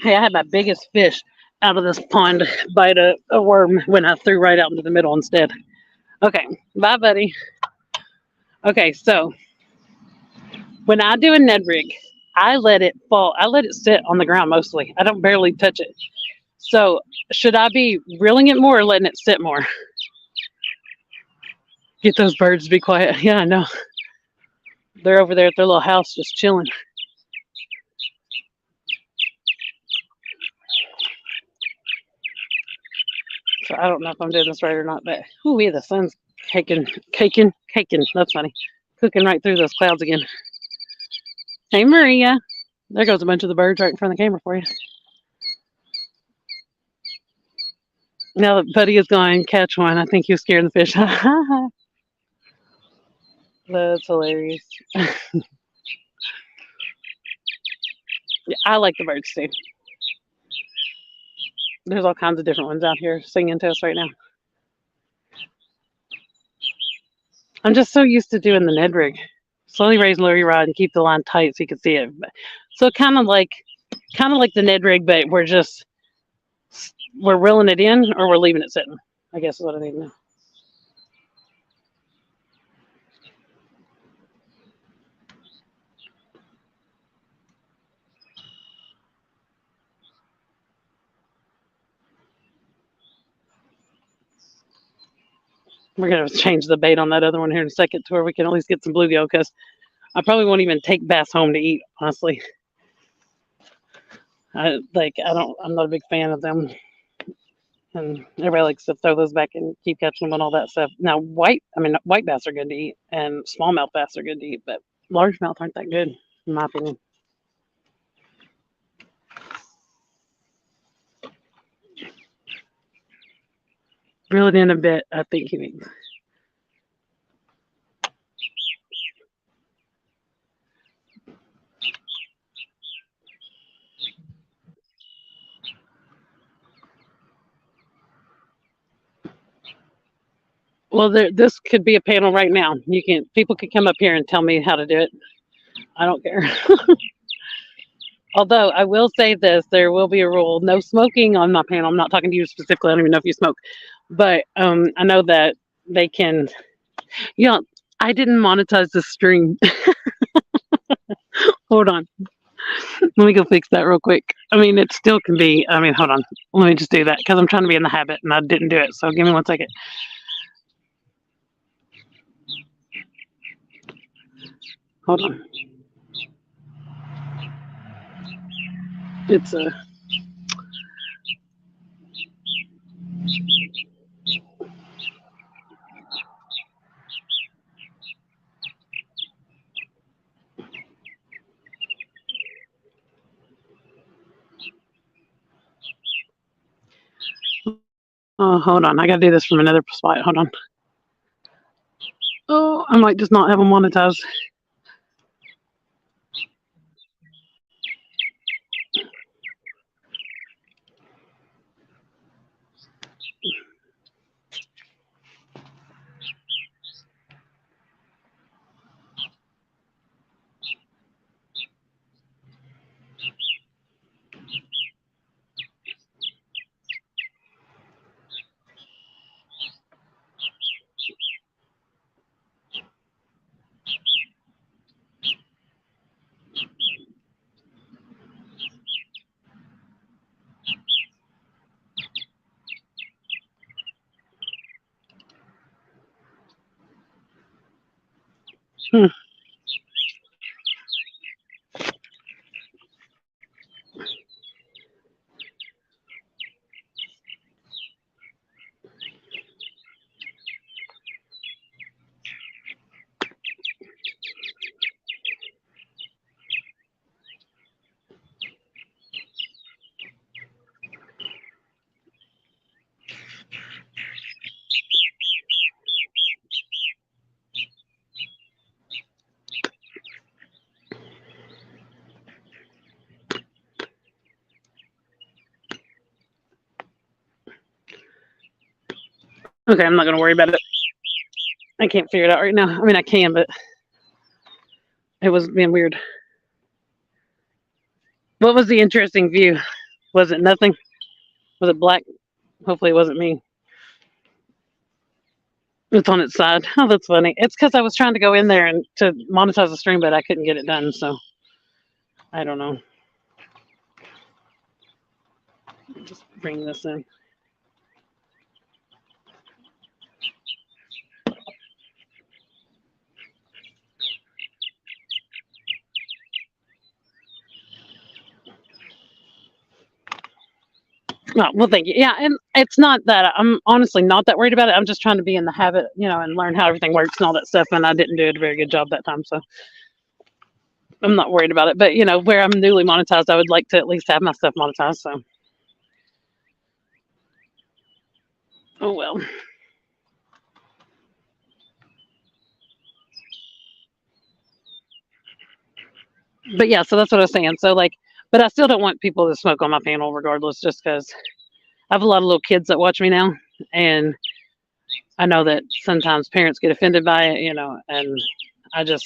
Hey, I had my biggest fish out of this pond bite a worm when I threw right out into the middle instead. Okay, bye, buddy. Okay, so when I do a Ned rig, I let it fall. I let it sit on the ground mostly. I don't barely touch it. So should I be reeling it more or letting it sit more? Get those birds to be quiet. Yeah, I know. They're over there at their little house just chilling. So I don't know if I'm doing this right or not, but ooh, yeah, the sun's caking. That's funny. Cooking right through those clouds again. Hey, Maria. There goes a bunch of the birds right in front of the camera for you. Now that Buddy is going catch one, I think he was scaring the fish. That's hilarious. Yeah, I like the birds too. There's all kinds of different ones out here singing to us right now. I'm just so used to doing the Ned rig. Slowly raise and lower your rod and keep the line tight so you can see it. So kind of like the Ned rig, but we're reeling it in or we're leaving it sitting. I guess is what I need to know. We're gonna change the bait on that other one here in a second to where we can at least get some bluegill because I probably won't even take bass home to eat. Honestly, I'm not a big fan of them, and everybody likes to throw those back and keep catching them and all that stuff. Now, white bass are good to eat, and smallmouth bass are good to eat, but largemouth aren't that good, in my opinion. Reel it in a bit, I think he means. Well, this could be a panel right now. People could come up here and tell me how to do it. I don't care. Although I will say this, there will be a rule: no smoking on my panel. I'm not talking to you specifically. I don't even know if you smoke, but I know that they can. Yeah, I didn't monetize the stream. Hold on, let me go fix that real quick. I mean, it still can be. I mean, hold on. Let me just do that because I'm trying to be in the habit and I didn't do it. So give me 1 second. Hold on. It's a. Oh, hold on. I got to do this from another spot. Hold on. Oh, I might just not have them monetized. Hmm. Okay, I'm not gonna worry about it. I can't figure it out right now. I mean, I can, but it was being weird. What was the interesting view? Was it nothing? Was it black? Hopefully, it wasn't me. It's on its side. Oh, that's funny. It's because I was trying to go in there and to monetize the stream, but I couldn't get it done. So I don't know. Just bring this in. Oh, well, thank you. Yeah, and it's not that I'm honestly not that worried about it. I'm just trying to be in the habit, and learn how everything works and all that stuff. And I didn't do a very good job that time, so I'm not worried about it. But where I'm newly monetized, I would like to at least have my stuff monetized. So, oh well. But yeah, so that's what I was saying. So but I still don't want people to smoke on my panel, regardless, just because I have a lot of little kids that watch me now, and I know that sometimes parents get offended by it, and I just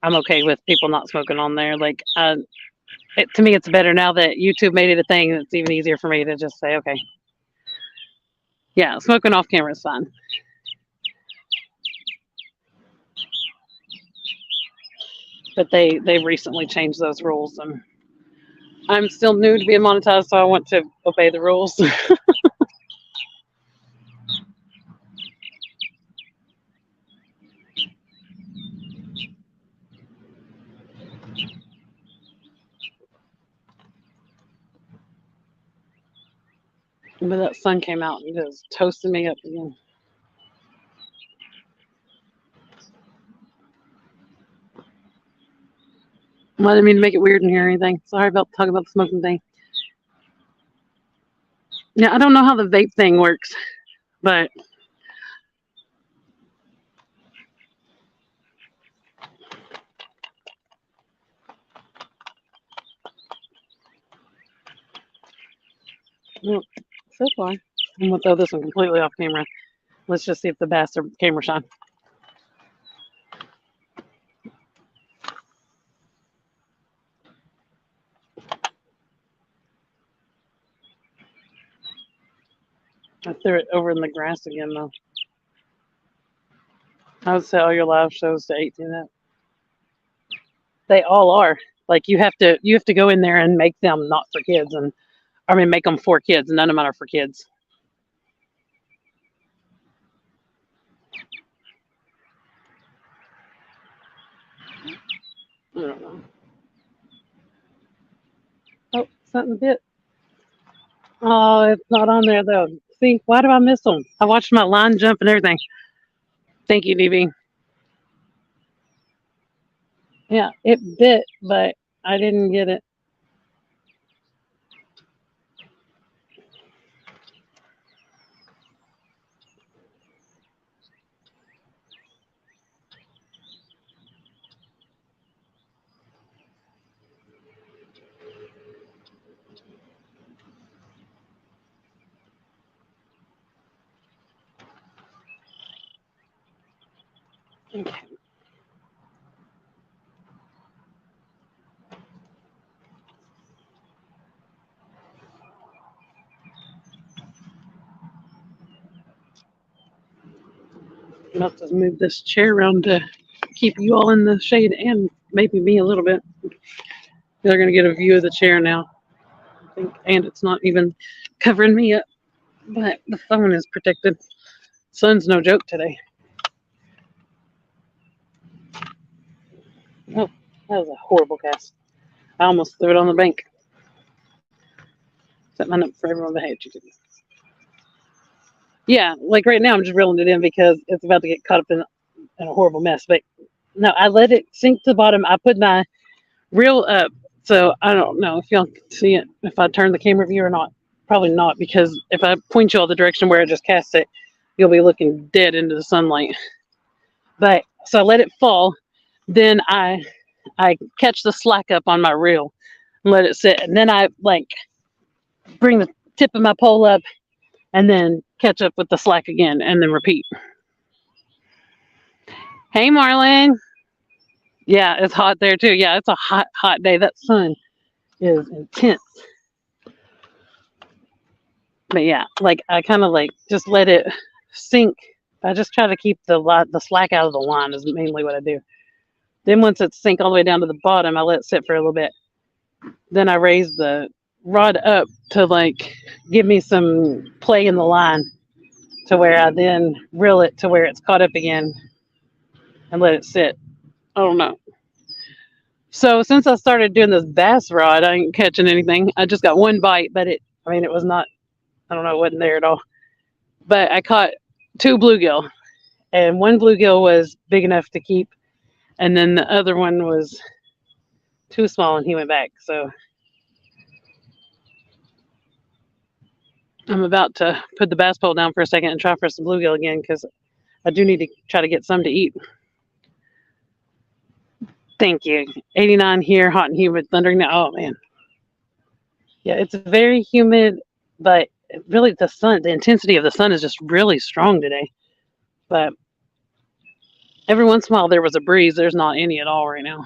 I'm okay with people not smoking on there. To me, it's better now that YouTube made it a thing. It's even easier for me to just say, okay, yeah, smoking off camera is fine. But they recently changed those rules, and I'm still new to being monetized, so I want to obey the rules. But that sun came out and just toasted me up again. Well, I didn't mean to make it weird in here or anything. Sorry about talking about the smoking thing. Yeah, I don't know how the vape thing works, but well, so far, I'm gonna throw this one completely off camera. Let's just see if the bastard camera shine. I threw it over in the grass again, though. I would say all your live shows to 18 up. They all are. Like you have to go in there and make them not for kids, and I mean make them for kids. None of them are for kids. I don't know. Oh, something bit. Oh, it's not on there though. See, why do I miss them? I watched my line jump and everything. Thank you, DB. Yeah, it bit, but I didn't get it. Okay. I'm about to move this chair around to keep you all in the shade and maybe me a little bit. They're gonna get a view of the chair now, I think, and it's not even covering me up, but the phone is protected. Sun's no joke today. Oh, that was a horrible cast. I almost threw it on the bank. Set mine up for everyone to hate you. Yeah, like right now I'm just reeling it in because it's about to get caught up in a horrible mess. But no, I let it sink to the bottom. I put my reel up, so I don't know if y'all can see it. If I turn the camera view or not, probably not, because if I point you all the direction where I just cast it, you'll be looking dead into the sunlight. But so I let it fall. Then I catch the slack up on my reel and let it sit, and then I bring the tip of my pole up and then catch up with the slack again and then repeat. Hey, Marlon. Yeah, it's hot there too. Yeah, it's a hot, hot day. That sun is intense. But yeah, like I kind of like just let it sink. I just try to keep the slack out of the line is mainly what I do. Then once it's sink all the way down to the bottom, I let it sit for a little bit. Then I raise the rod up to like give me some play in the line to where I then reel it to where it's caught up again and let it sit. I don't know. So since I started doing this bass rod, I ain't catching anything. I just got one bite, but it was not, I don't know, it wasn't there at all. But I caught two bluegill, and one bluegill was big enough to keep, and then the other one was too small and he went back. So I'm about to put the bass pole down for a second and try for some bluegill again because I do need to try to get some to eat. Thank you. 89 here, hot and humid, thundering now. Oh man. Yeah, it's very humid, but really the intensity of the sun is just really strong today. But every once in a while there was a breeze. There's not any at all right now.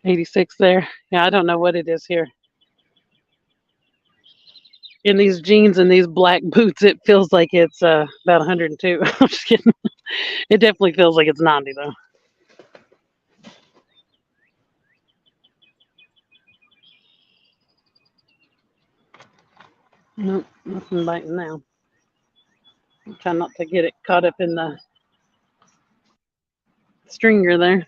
'86 there. Yeah, I don't know what it is here. In these jeans and these black boots, it feels like it's about 102. I'm just kidding. It definitely feels like it's 90 though. Nope, nothing biting now. I'm trying not to get it caught up in the stringer there.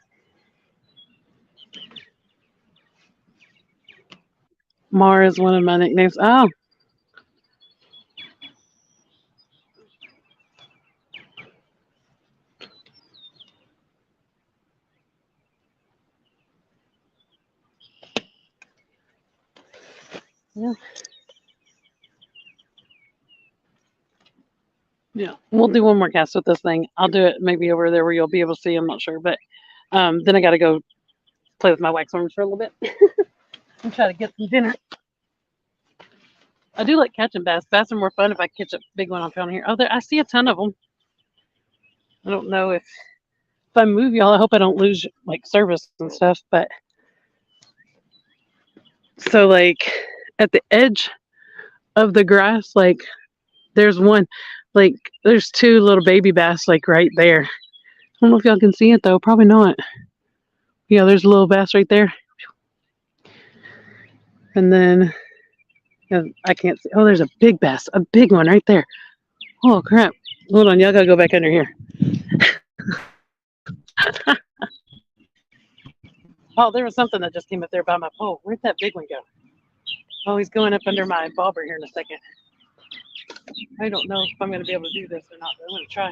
Mar is one of my nicknames. Oh, yeah. Yeah, we'll do one more cast with this thing. I'll do it maybe over there where you'll be able to see. I'm not sure, but then I got to go play with my wax worms for a little bit and try to get some dinner. I do like catching bass. Bass are more fun if I catch a big one on down here. Oh, there I see a ton of them. I don't know if I move y'all. I hope I don't lose like service and stuff. But so like at the edge of the grass, like there's one, like there's two little baby bass like right there. I don't know if y'all can see it though. Probably not. Yeah, there's a little bass right there. And then I can't see. Oh, there's a big bass, a big one right there. Oh crap! Hold on, y'all gotta go back under here. Oh, there was something that just came up there by my pole. Where'd that big one go? Oh, he's going up under my bobber here in a second. I don't know if I'm gonna be able to do this or not, but I'm gonna try.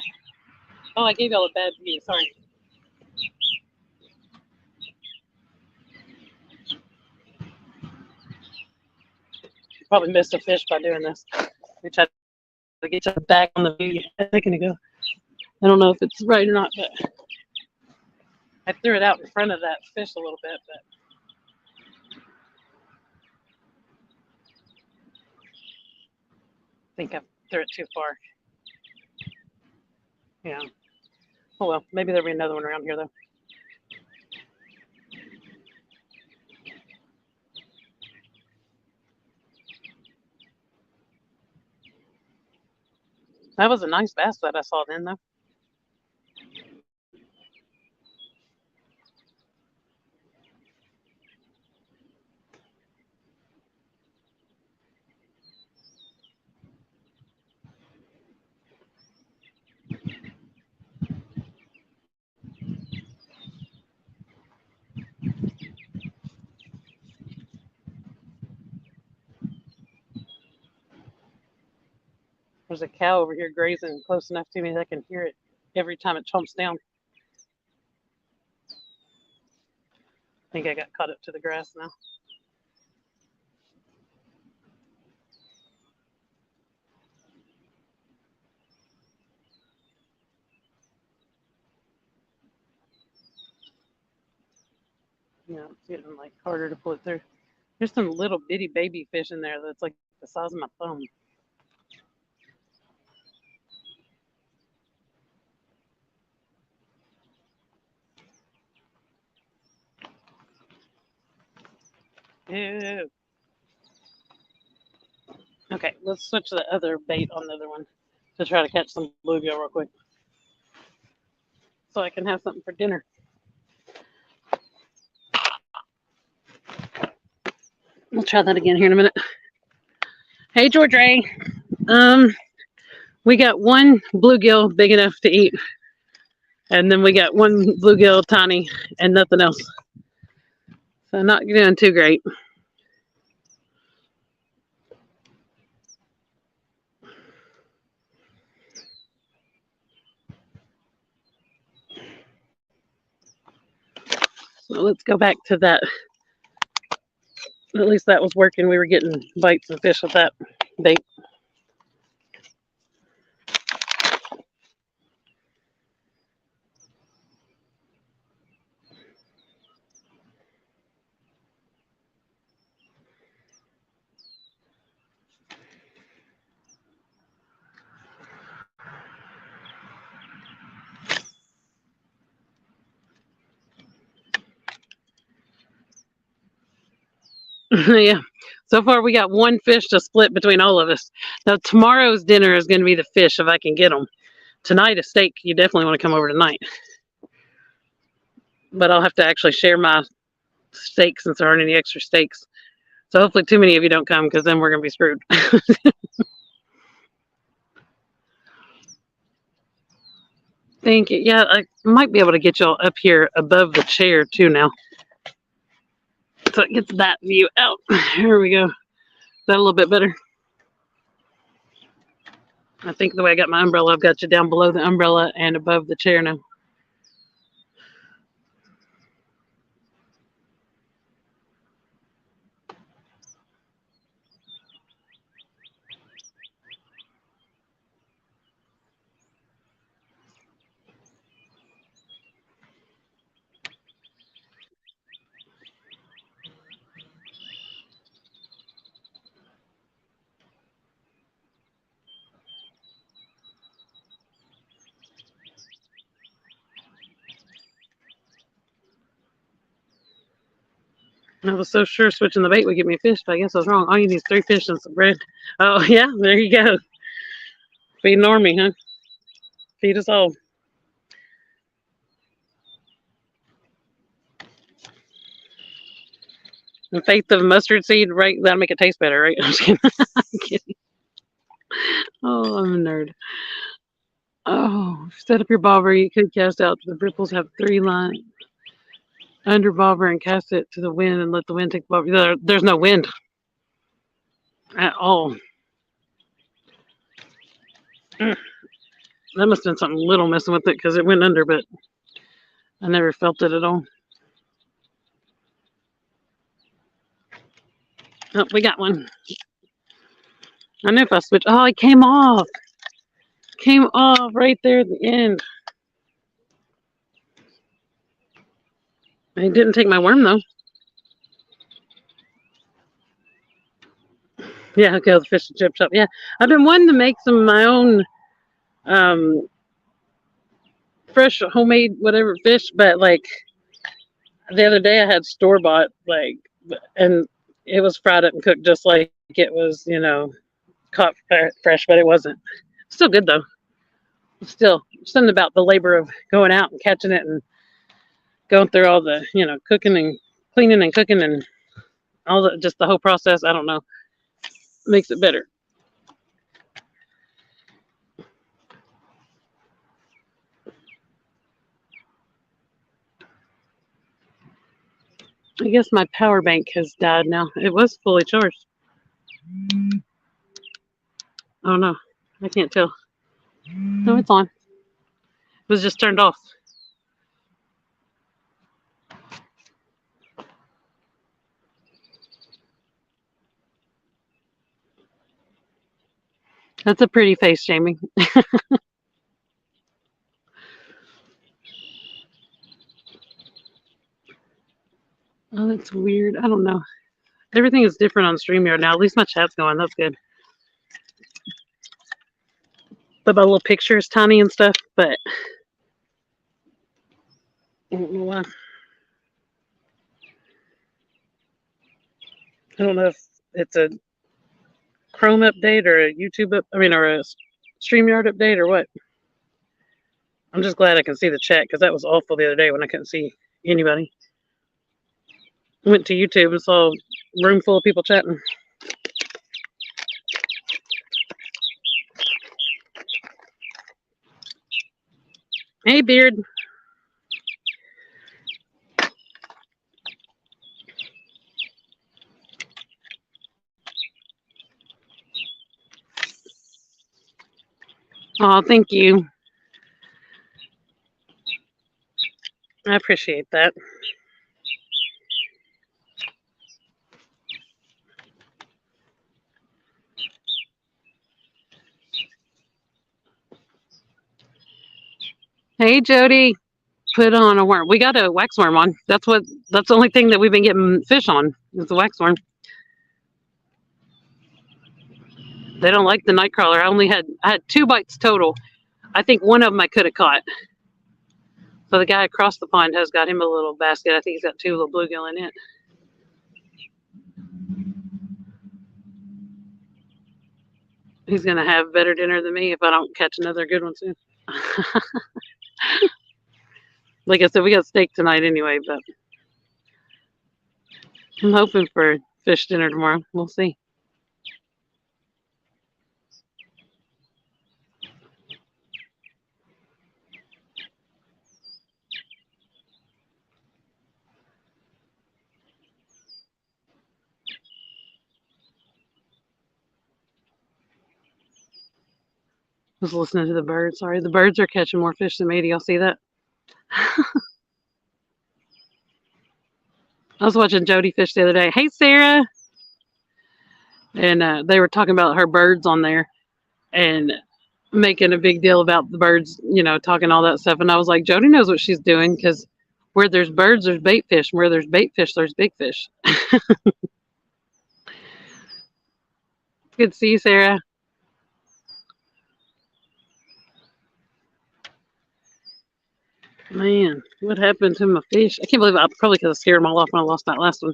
Oh, I gave y'all a bad view. Sorry. Probably missed a fish by doing this. We tried to get you back on the view a second ago. I don't know if it's right or not, but I threw it out in front of that fish a little bit, but I think I threw it too far. Yeah. Oh well, maybe there'll be another one around here though. That was a nice bass that I saw then though. There's a cow over here grazing close enough to me that I can hear it every time it chomps down. I think I got caught up to the grass now. It's getting like harder to pull it through. There's some little bitty baby fish in there that's like the size of my thumb. Ew. Okay, let's switch to the other bait on the other one to try to catch some bluegill real quick so I can have something for dinner. We'll try that again here in a minute. Hey, George Ray. We got one bluegill big enough to eat, and then we got one bluegill tiny and nothing else. So not doing too great. So let's go back to that. At least that was working. We were getting bites of fish with that bait. Yeah. So far, we got one fish to split between all of us. Now, tomorrow's dinner is going to be the fish if I can get them. Tonight, a steak. You definitely want to come over tonight. But I'll have to actually share my steaks since there aren't any extra steaks. So hopefully, too many of you don't come because then we're going to be screwed. Thank you. Yeah, I might be able to get y'all up here above the chair too now. So it gets that view out. Here we go. Is that a little bit better? I think the way I got my umbrella, I've got you down below the umbrella and above the chair now. I was so sure switching the bait would get me a fish, but I guess I was wrong. All you need is 3 fish and some bread. Oh, yeah, there you go. Feed Normie, huh? Feed us all. The faith of mustard seed, right? That'll make it taste better, right? I'm just kidding. I'm kidding. Oh, I'm a nerd. Oh, set up your bobber. You could cast out. The ripples have 3 lines under bobber and cast it to the wind and let the wind take the bobber. There's no wind at all. That must have been something little messing with it because it went under, but I never felt it at all. Oh, we got one. I knew if I switched. Oh, it came off. Came off right there at the end. It didn't take my worm though. Yeah, okay, the fish and chip shop. Yeah, I've been wanting to make some of my own fresh homemade whatever fish, but like the other day I had store bought and it was fried up and cooked just like it was, caught fresh, but it wasn't. Still good though. Still something about the labor of going out and catching it and going through all the, cooking and cleaning and cooking and all just the whole process. I don't know, makes it better. I guess my power bank has died now. It was fully charged. Oh no, I can't tell. No, it's on. It was just turned off. That's a pretty face, Jamie. Oh, that's weird. I don't know. Everything is different on StreamYard now. At least my chat's going. That's good. But my little picture is tiny and stuff, but I don't know why. I don't know if it's a Chrome update or a YouTube or a StreamYard update or what. I'm just glad I can see the chat because that was awful the other day when I couldn't see anybody. Went to YouTube and saw a room full of people chatting. Hey, Beard. Oh, thank you. I appreciate that. Hey, Jody. Put on a worm. We got a wax worm on. That's the only thing that we've been getting fish on is the wax worm. They don't like the night crawler. I had 2 bites total. I think one of them I could have caught. So the guy across the pond has got him a little basket. I think he's got 2 little bluegill in it. He's gonna have better dinner than me if I don't catch another good one soon. Like I said, we got steak tonight anyway, but I'm hoping for fish dinner tomorrow. We'll see. I was listening to the birds. Sorry, the birds are catching more fish than me. Do y'all see that? I was watching Jody fish the other day. Hey, Sarah. And they were talking about her birds on there and making a big deal about the birds, talking all that stuff. And I was like, Jody knows what she's doing because where there's birds, there's bait fish. Where there's bait fish, there's big fish. Good to see you, Sarah. Man, what happened to my fish? I can't believe probably because I scared them all off when I lost that last one.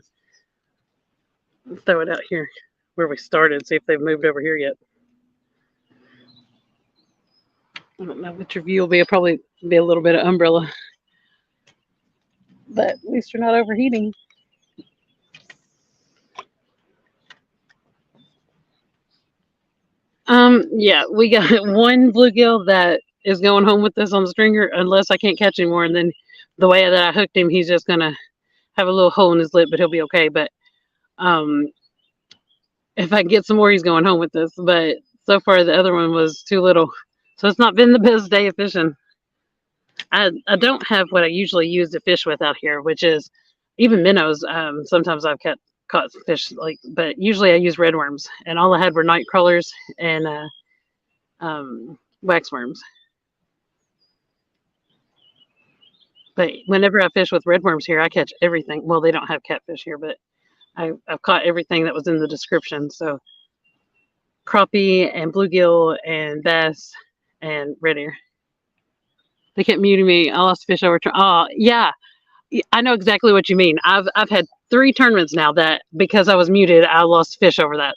Let's throw it out here where we started, see if they've moved over here yet. I don't know what your view will be. It'll probably be a little bit of umbrella. But at least you're not overheating. Yeah, we got one bluegill that is going home with us on the stringer unless I can't catch anymore. And then the way that I hooked him, he's just gonna have a little hole in his lip, but he'll be okay. But if I can get some more, he's going home with us. But so far, the other one was too little, so it's not been the best day of fishing. I don't have what I usually use to fish with out here, which is even minnows. Sometimes I've caught fish but usually I use red worms, and all I had were night crawlers and wax worms. But whenever I fish with red worms here, I catch everything. Well, they don't have catfish here, but I've caught everything that was in the description. So crappie and bluegill and bass and red ear. They kept muting me. I lost fish over. Oh yeah, I know exactly what you mean. I've had 3 tournaments now that because I was muted, I lost fish over that.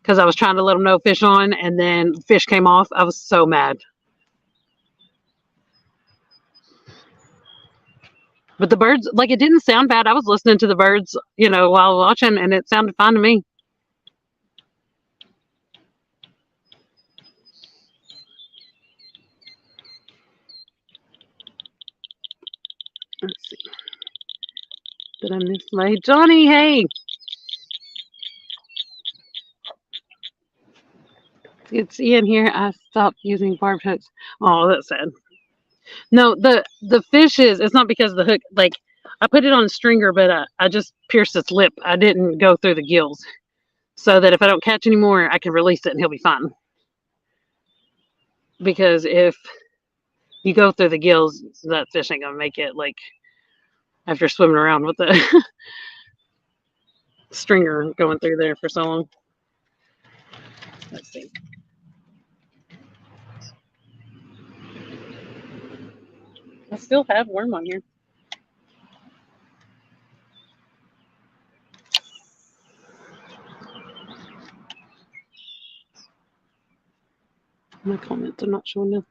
Because I was trying to let them know fish on, and then fish came off. I was so mad. But the birds, it didn't sound bad. I was listening to the birds, while watching, and it sounded fine to me. Let's see. Did I miss my Johnny? Hey. It's Ian here. I stopped using barbed hooks. Oh, that's sad. No, the fish it's not because of the hook. I put it on a stringer, but I just pierced its lip. I didn't go through the gills, so that if I don't catch anymore, I can release it and he'll be fine. Because if you go through the gills, that fish ain't gonna make it. after swimming around with the stringer going through there for so long. Let's see. I still have worm on here. My comments are not showing them.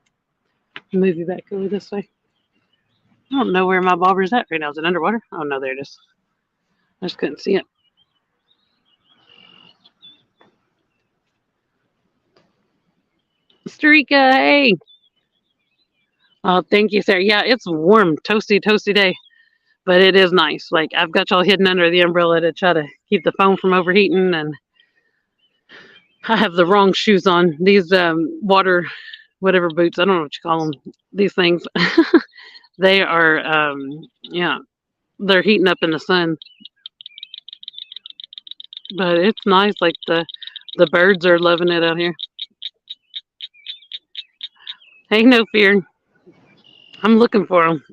Move you back over this way. I don't know where my bobber is at right now. Is it underwater? Oh no, there it is. I just couldn't see it. Streaka, hey. Oh, thank you, sir. Yeah, it's warm, toasty day, but it is nice. Like I've got y'all hidden under the umbrella to try to keep the phone from overheating, and I have the wrong shoes on. These water, whatever boots. I don't know what you call them. These things. They are, yeah, they're heating up in the sun, but it's nice. Like the birds are loving it out here. Hey, no fear. I'm looking for them.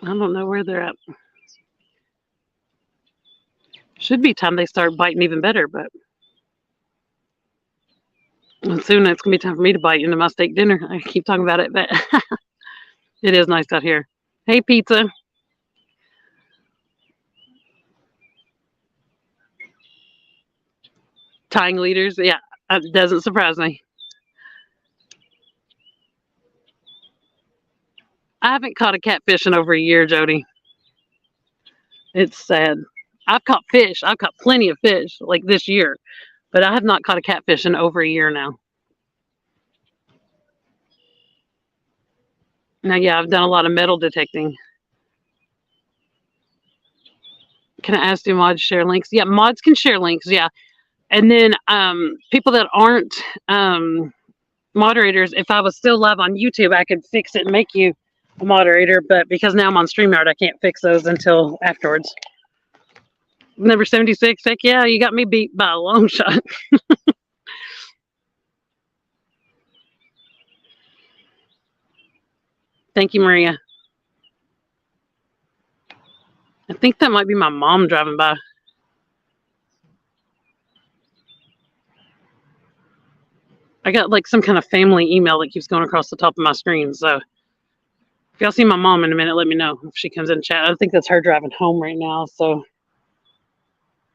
I don't know where they're at. Should be time they start biting even better, but soon it's gonna be time for me to bite into my steak dinner. I keep talking about it, but it is nice out here. Hey, pizza. Tying leaders. Yeah, it doesn't surprise me. I haven't caught a catfish in over a year, Jody. It's sad. I've caught fish. I've caught plenty of fish like this year, but I have not caught a catfish in over a year now. Now, yeah, I've done a lot of metal detecting. Can I ask you mods share links? Yeah, mods can share links. Yeah, and then people that aren't moderators, if I was still live on YouTube, I could fix it and make you a moderator. But because now I'm on StreamYard, I can't fix those until afterwards. Number 76. Heck yeah, you got me beat by a long shot. Thank you, Maria. I think that might be my mom driving by. I got like some kind of family email that keeps going across the top of my screen. So if y'all see my mom in a minute, let me know if she comes in chat. I think that's her driving home right now. So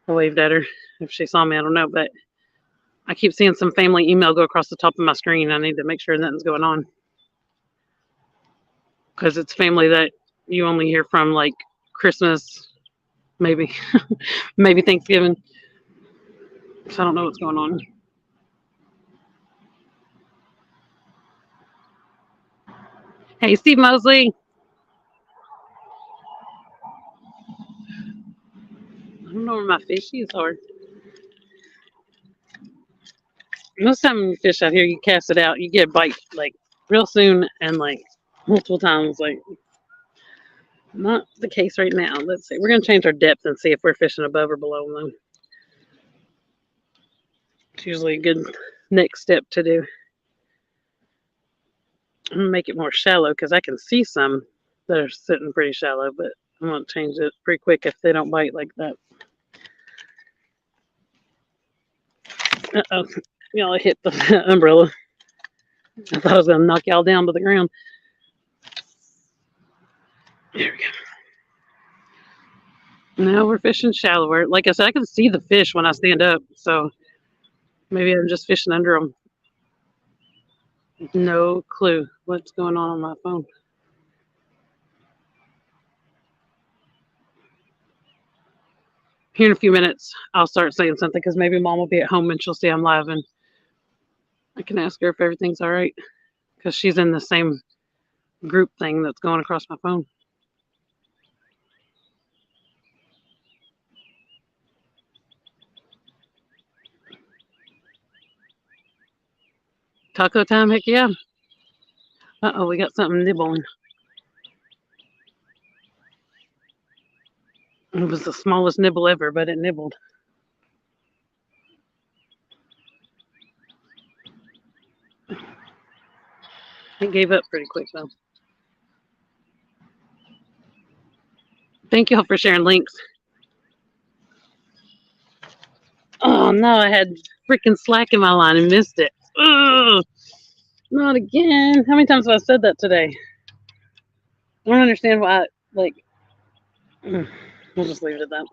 I waved at her. If she saw me, I don't know. But I keep seeing some family email go across the top of my screen. I need to make sure nothing's going on. Because it's family that you only hear from like Christmas, maybe, maybe Thanksgiving. So I don't know what's going on. Hey, Steve Mosley. I don't know where my fishies are. Most time when you fish out here, you cast it out, you get a bite like real soon and like multiple times. Like, not the case right now. Let's see. We're going to change our depth and see if we're fishing above or below them. It's usually a good next step to do. I'm going to make it more shallow because I can see some that are sitting pretty shallow, but I'm going to change it pretty quick if they don't bite like that. Uh-oh. Y'all hit the umbrella. I thought I was going to knock y'all down to the ground. There we go. Now we're fishing shallower. Like I said, I can see the fish when I stand up, so maybe I'm just fishing under them. No clue what's going on my phone. Here in a few minutes, I'll start saying something because maybe Mom will be at home and she'll see I'm live and I can ask her if everything's all right because she's in the same group thing that's going across my phone. Taco time? Heck yeah. Uh-oh, we got something nibbling. It was the smallest nibble ever, but it nibbled. It gave up pretty quick though. Thank y'all for sharing links. Oh no, I had freaking Slack in my line and missed it. Ugh, not again. How many times have I said that today? I don't understand why. We'll just leave it at that.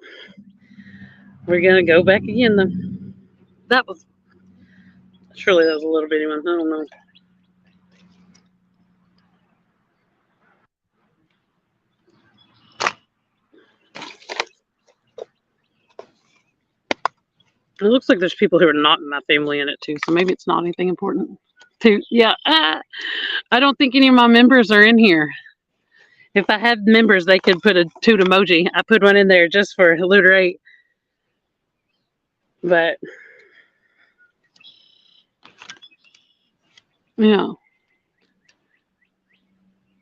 We're gonna go back again then. That was surely that was a little bitty one. I don't know. It looks like there's people who are not in my family in it too, so maybe it's not anything important. Too, yeah. I don't think any of my members are in here. If I had members, they could put a toot emoji. I put one in there just for Looter 8. But yeah.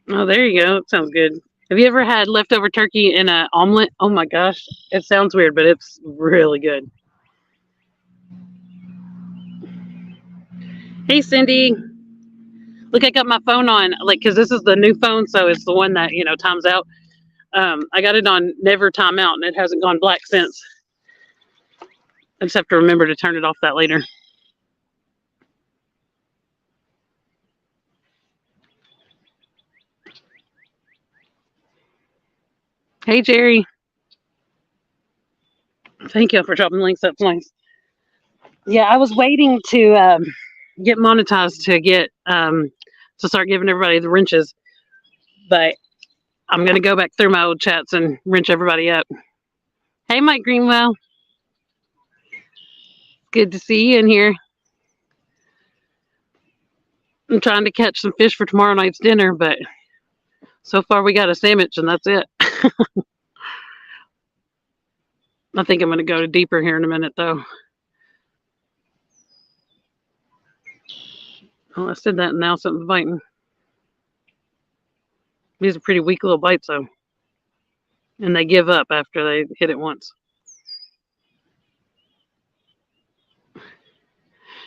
Oh, there you go. It sounds good. Have you ever had leftover turkey in an omelet? Oh my gosh. It sounds weird, but it's really good. Hey, Cindy. Look, I got my phone on, because this is the new phone, so it's the one that, times out. I got it on never time out, and it hasn't gone black since. I just have to remember to turn it off that later. Hey, Jerry. Thank you for dropping links. That's nice. Yeah, I was waiting to get monetized to start giving everybody the wrenches, but I'm gonna go back through my old chats and wrench everybody up. Hey, Mike Greenwell. Good to see you in here. I'm trying to catch some fish for tomorrow night's dinner, but so far we got a sandwich and that's it. I think I'm gonna go deeper here in a minute though. Oh, I said that and now something's biting. These are pretty weak little bites though. And they give up after they hit it once.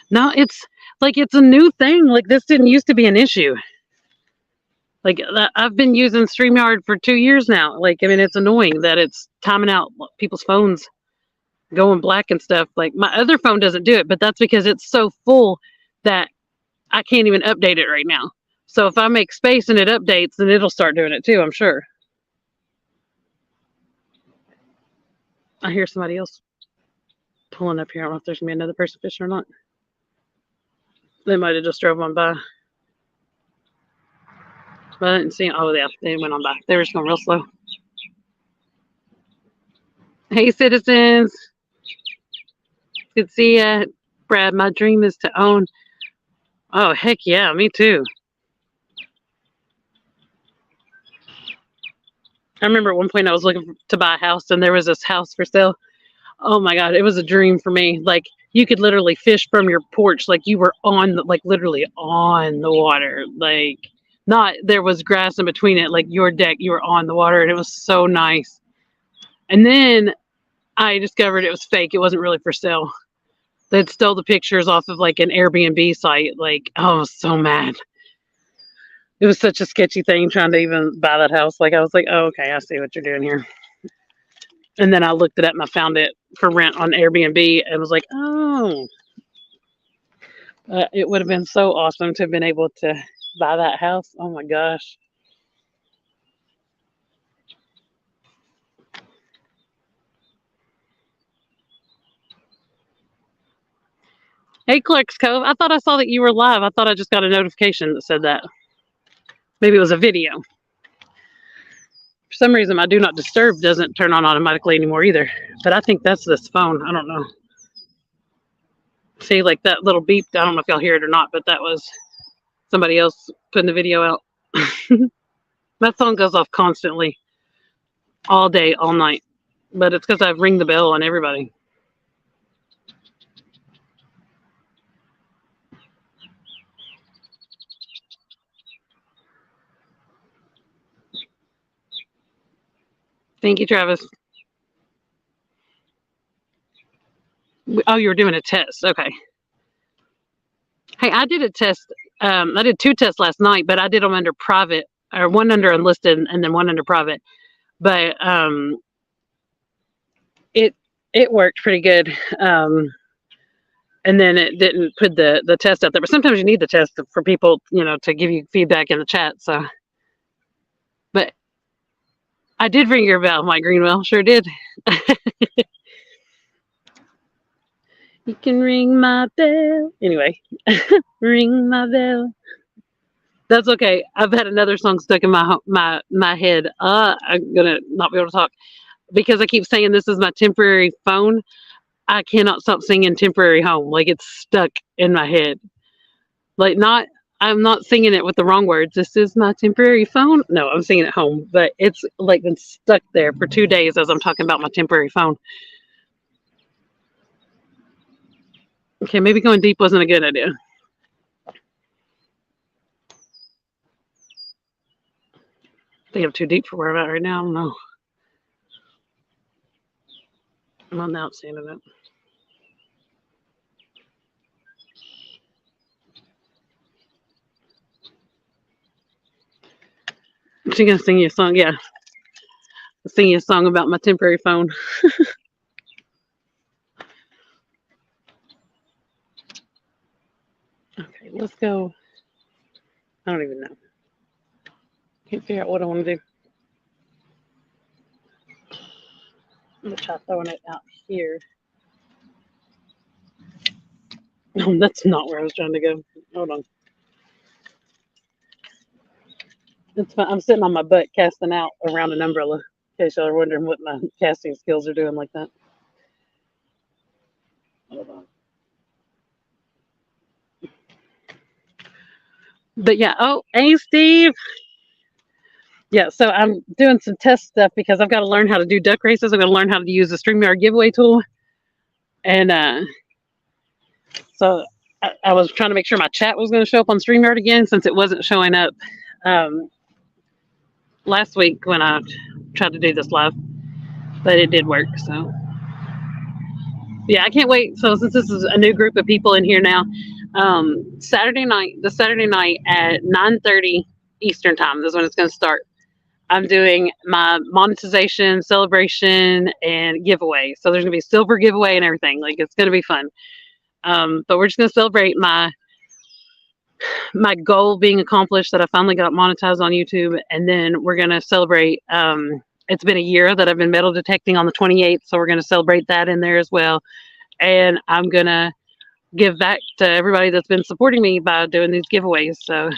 No, it's a new thing. Like this didn't used to be an issue. Like I've been using StreamYard for 2 years now. It's annoying that it's timing out people's phones going black and stuff. Like my other phone doesn't do it, but that's because it's so full that I can't even update it right now. So if I make space and it updates, then it'll start doing it too, I'm sure. I hear somebody else pulling up here. I don't know if there's gonna be another person fishing or not. They might have just drove on by. But I didn't see them. Oh, yeah, they went on by. They were just going real slow. Hey, citizens. Good to see you. Brad, my dream is to own. Oh, heck yeah, me too. I remember at one point I was looking to buy a house and there was this house for sale. Oh my God, it was a dream for me. Like you could literally fish from your porch. Like you were literally on the water. Like not, there was grass in between it. Like your deck, you were on the water and it was so nice. And then I discovered it was fake. It wasn't really for sale. They'd stole the pictures off of like an Airbnb site. Like, oh, I was so mad. It was such a sketchy thing trying to even buy that house. Like, I was like, oh, okay, I see what you're doing here. And then I looked it up and I found it for rent on Airbnb and was like, oh, it would have been so awesome to have been able to buy that house. Oh my gosh. Hey, Clerks Cove. I thought I saw that you were live. I thought I just got a notification that said that. Maybe it was a video. For some reason, my do not disturb doesn't turn on automatically anymore either. But I think that's this phone. I don't know. See, like that little beep. I don't know if y'all hear it or not, but that was somebody else putting the video out. That phone goes off constantly, all day, all night. But it's because I've ring the bell on everybody. Thank you, Travis. Oh, you were doing a test. Okay. Hey, I did a test. I did 2 tests last night, but I did them under private, or one under enlisted and then one under private. But it it worked pretty good. And then it didn't put the test out there. But sometimes you need the test for people, to give you feedback in the chat. So, but I did ring your bell, Mike Greenwell. Sure did. You can ring my bell. Anyway, ring my bell. That's okay. I've had another song stuck in my head. I'm gonna not be able to talk because I keep saying this is my temporary phone. I cannot stop singing "Temporary Home." Like it's stuck in my head. Like not. I'm not singing it with the wrong words. This is my temporary phone. No, I'm singing it home, but it's like been stuck there for 2 days as I'm talking about my temporary phone. Okay, maybe going deep wasn't a good idea. I think I'm too deep for where I'm at right now. I don't know. Well, now it's saying it. She's gonna sing you a song. Yeah, sing you a song about my temporary phone. Okay, let's go. I don't even know. Can't figure out what I want to do. I'm gonna try throwing it out here. No, that's not where I was trying to go. Hold on. It's fine. I'm sitting on my butt casting out around an umbrella. In case y'all are wondering what my casting skills are doing like that. Hold on. But yeah. Oh, hey, Steve. Yeah, so I'm doing some test stuff because I've got to learn how to do duck races. I'm going to learn how to use the StreamYard giveaway tool. And so I was trying to make sure my chat was going to show up on StreamYard again since it wasn't showing up last week when I tried to do this live. But it did work. So yeah, I can't wait. So since this is a new group of people in here now, Saturday night at 9:30 Eastern time is when it's going to start. I'm doing my monetization celebration and giveaway. So there's gonna be a silver giveaway and everything. Like it's gonna be fun. But we're just gonna celebrate my goal being accomplished that I finally got monetized on YouTube, and then we're gonna celebrate. It's been a year that I've been metal detecting on the 28th, so we're gonna celebrate that in there as well. And I'm gonna give back to everybody that's been supporting me by doing these giveaways. So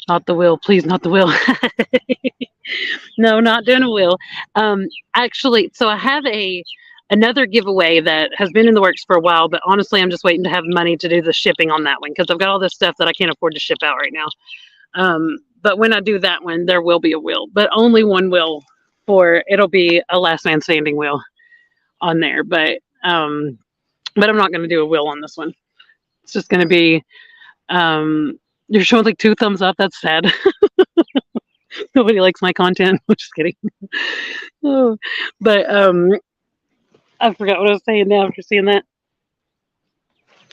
not the will, please, not the will. No, not doing a will. Actually, so I have another giveaway that has been in the works for a while, but honestly, I'm just waiting to have money to do the shipping on that one because I've got all this stuff that I can't afford to ship out right now. But when I do that one, there will be a will, but only one will. It'll be a last man standing will on there, but I'm not going to do a will on this one. It's just going to be. You're showing like 2 thumbs up. That's sad. Nobody likes my content. I'm just kidding. Oh, but I forgot what I was saying now after seeing that.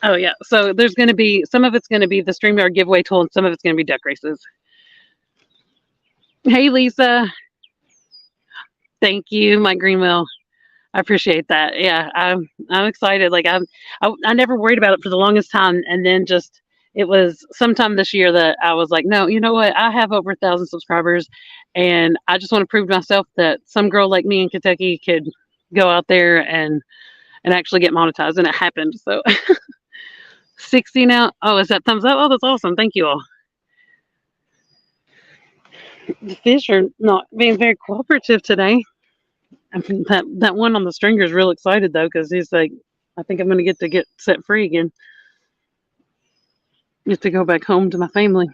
Oh yeah, so there's going to be some of it's going to be the StreamYard giveaway tool, and some of it's going to be duck races. Hey Lisa, thank you, Mike Greenwell. I appreciate that. Yeah, I'm excited. Like I never worried about it for the longest time, and then just it was sometime this year that I was like, no, you know what? I have over 1,000 subscribers, and I just want to prove to myself that some girl like me in Kentucky could go out there and actually get monetized, and it happened. So 60 now. Oh, is that thumbs up? Oh, that's awesome. Thank you all. The fish are not being very cooperative today. I mean, that one on the stringer is real excited though because he's like, I think I'm going to get set free again. Get to go back home to my family.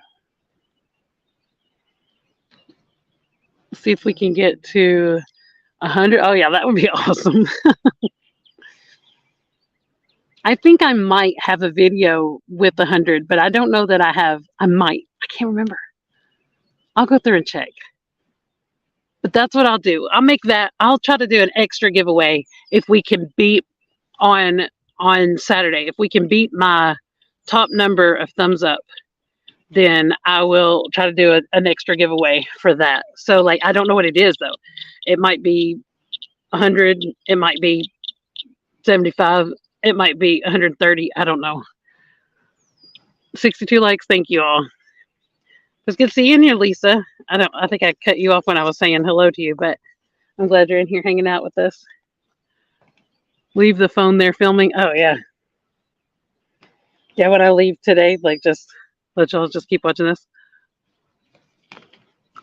See if we can get to 100. Oh yeah, that would be awesome. I think I might have a video with 100, but I don't know that I have. I might. I can't remember. I'll go through and check. But that's what I'll do. I'll try to do an extra giveaway if we can beat on Saturday. If we can beat my top number of thumbs up, then I will try to do an extra giveaway for that. So like I don't know what it is though. It might be 100, it might be 75, it might be 130, I don't know. 62 likes, thank you all. It's good seeing you, Lisa. I think I cut you off when I was saying hello to you, but I'm glad you're in here hanging out with us. Leave the phone there filming. Oh yeah. Yeah, when I leave today, like just let y'all just keep watching this.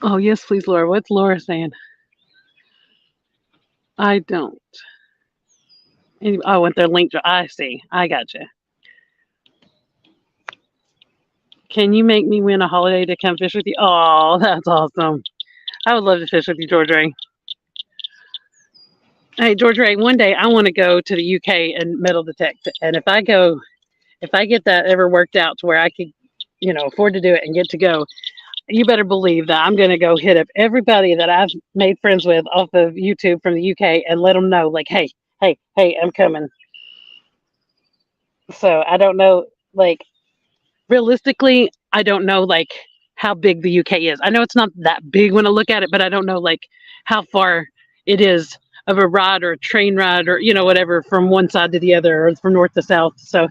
Oh yes, please, Laura. What's Laura saying? I don't. I want their link. I see. I gotcha. Can you make me win a holiday to come fish with you? Oh, that's awesome. I would love to fish with you, George Ray. Hey, George Ray, one day I want to go to the UK and metal detect. And if I get that ever worked out to where I could, afford to do it and get to go, you better believe that I'm going to go hit up everybody that I've made friends with off of YouTube from the UK and let them know, like, hey, I'm coming. So I don't know, like, realistically, I don't know, like, how big the UK is. I know it's not that big when I look at it, but I don't know, like, how far it is of a ride or a train ride or, whatever from one side to the other or from north to south. So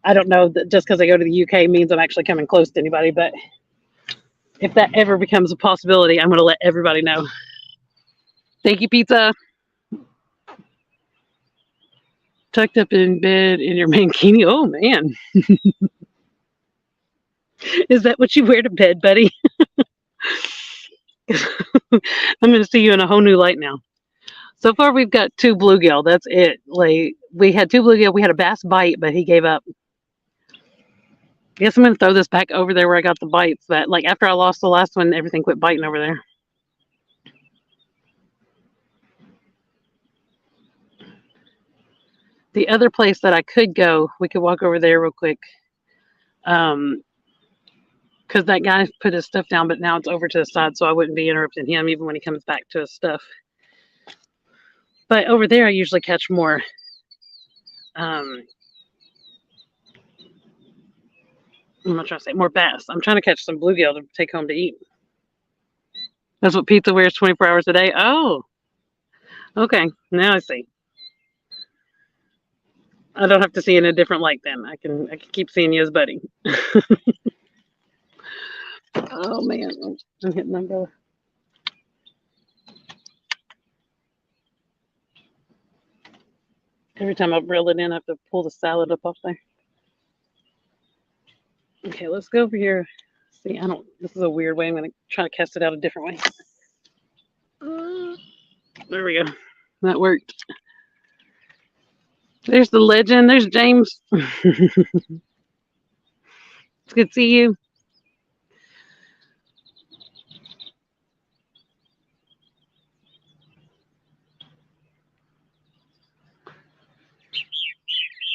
I don't know that just because I go to the UK means I'm actually coming close to anybody, but if that ever becomes a possibility, I'm going to let everybody know. Thank you, pizza. Tucked up in bed in your mankini. Oh, man. Is that what you wear to bed, buddy? I'm going to see you in a whole new light now. So far, we've got 2 bluegill. That's it. Like, we had 2 bluegill. We had a bass bite, but he gave up. I guess I'm going to throw this back over there where I got the bites. But, like, after I lost the last one, everything quit biting over there. The other place that I could go, we could walk over there real quick. Because that guy put his stuff down, but now it's over to the side, so I wouldn't be interrupting him even when he comes back to his stuff. But over there, I usually catch more. I'm not trying to say more bass. I'm trying to catch some bluegill to take home to eat. That's what pizza wears 24 hours a day. Oh, okay. Now I see. I don't have to see in a different light then. I can keep seeing you as buddy. Oh man, I'm hitting the umbrella. Every time I reel it in, I have to pull the salad up off there. Okay, let's go over here. See, this is a weird way. I'm going to try to cast it out a different way. There we go. That worked. There's the legend. There's James. It's good to see you.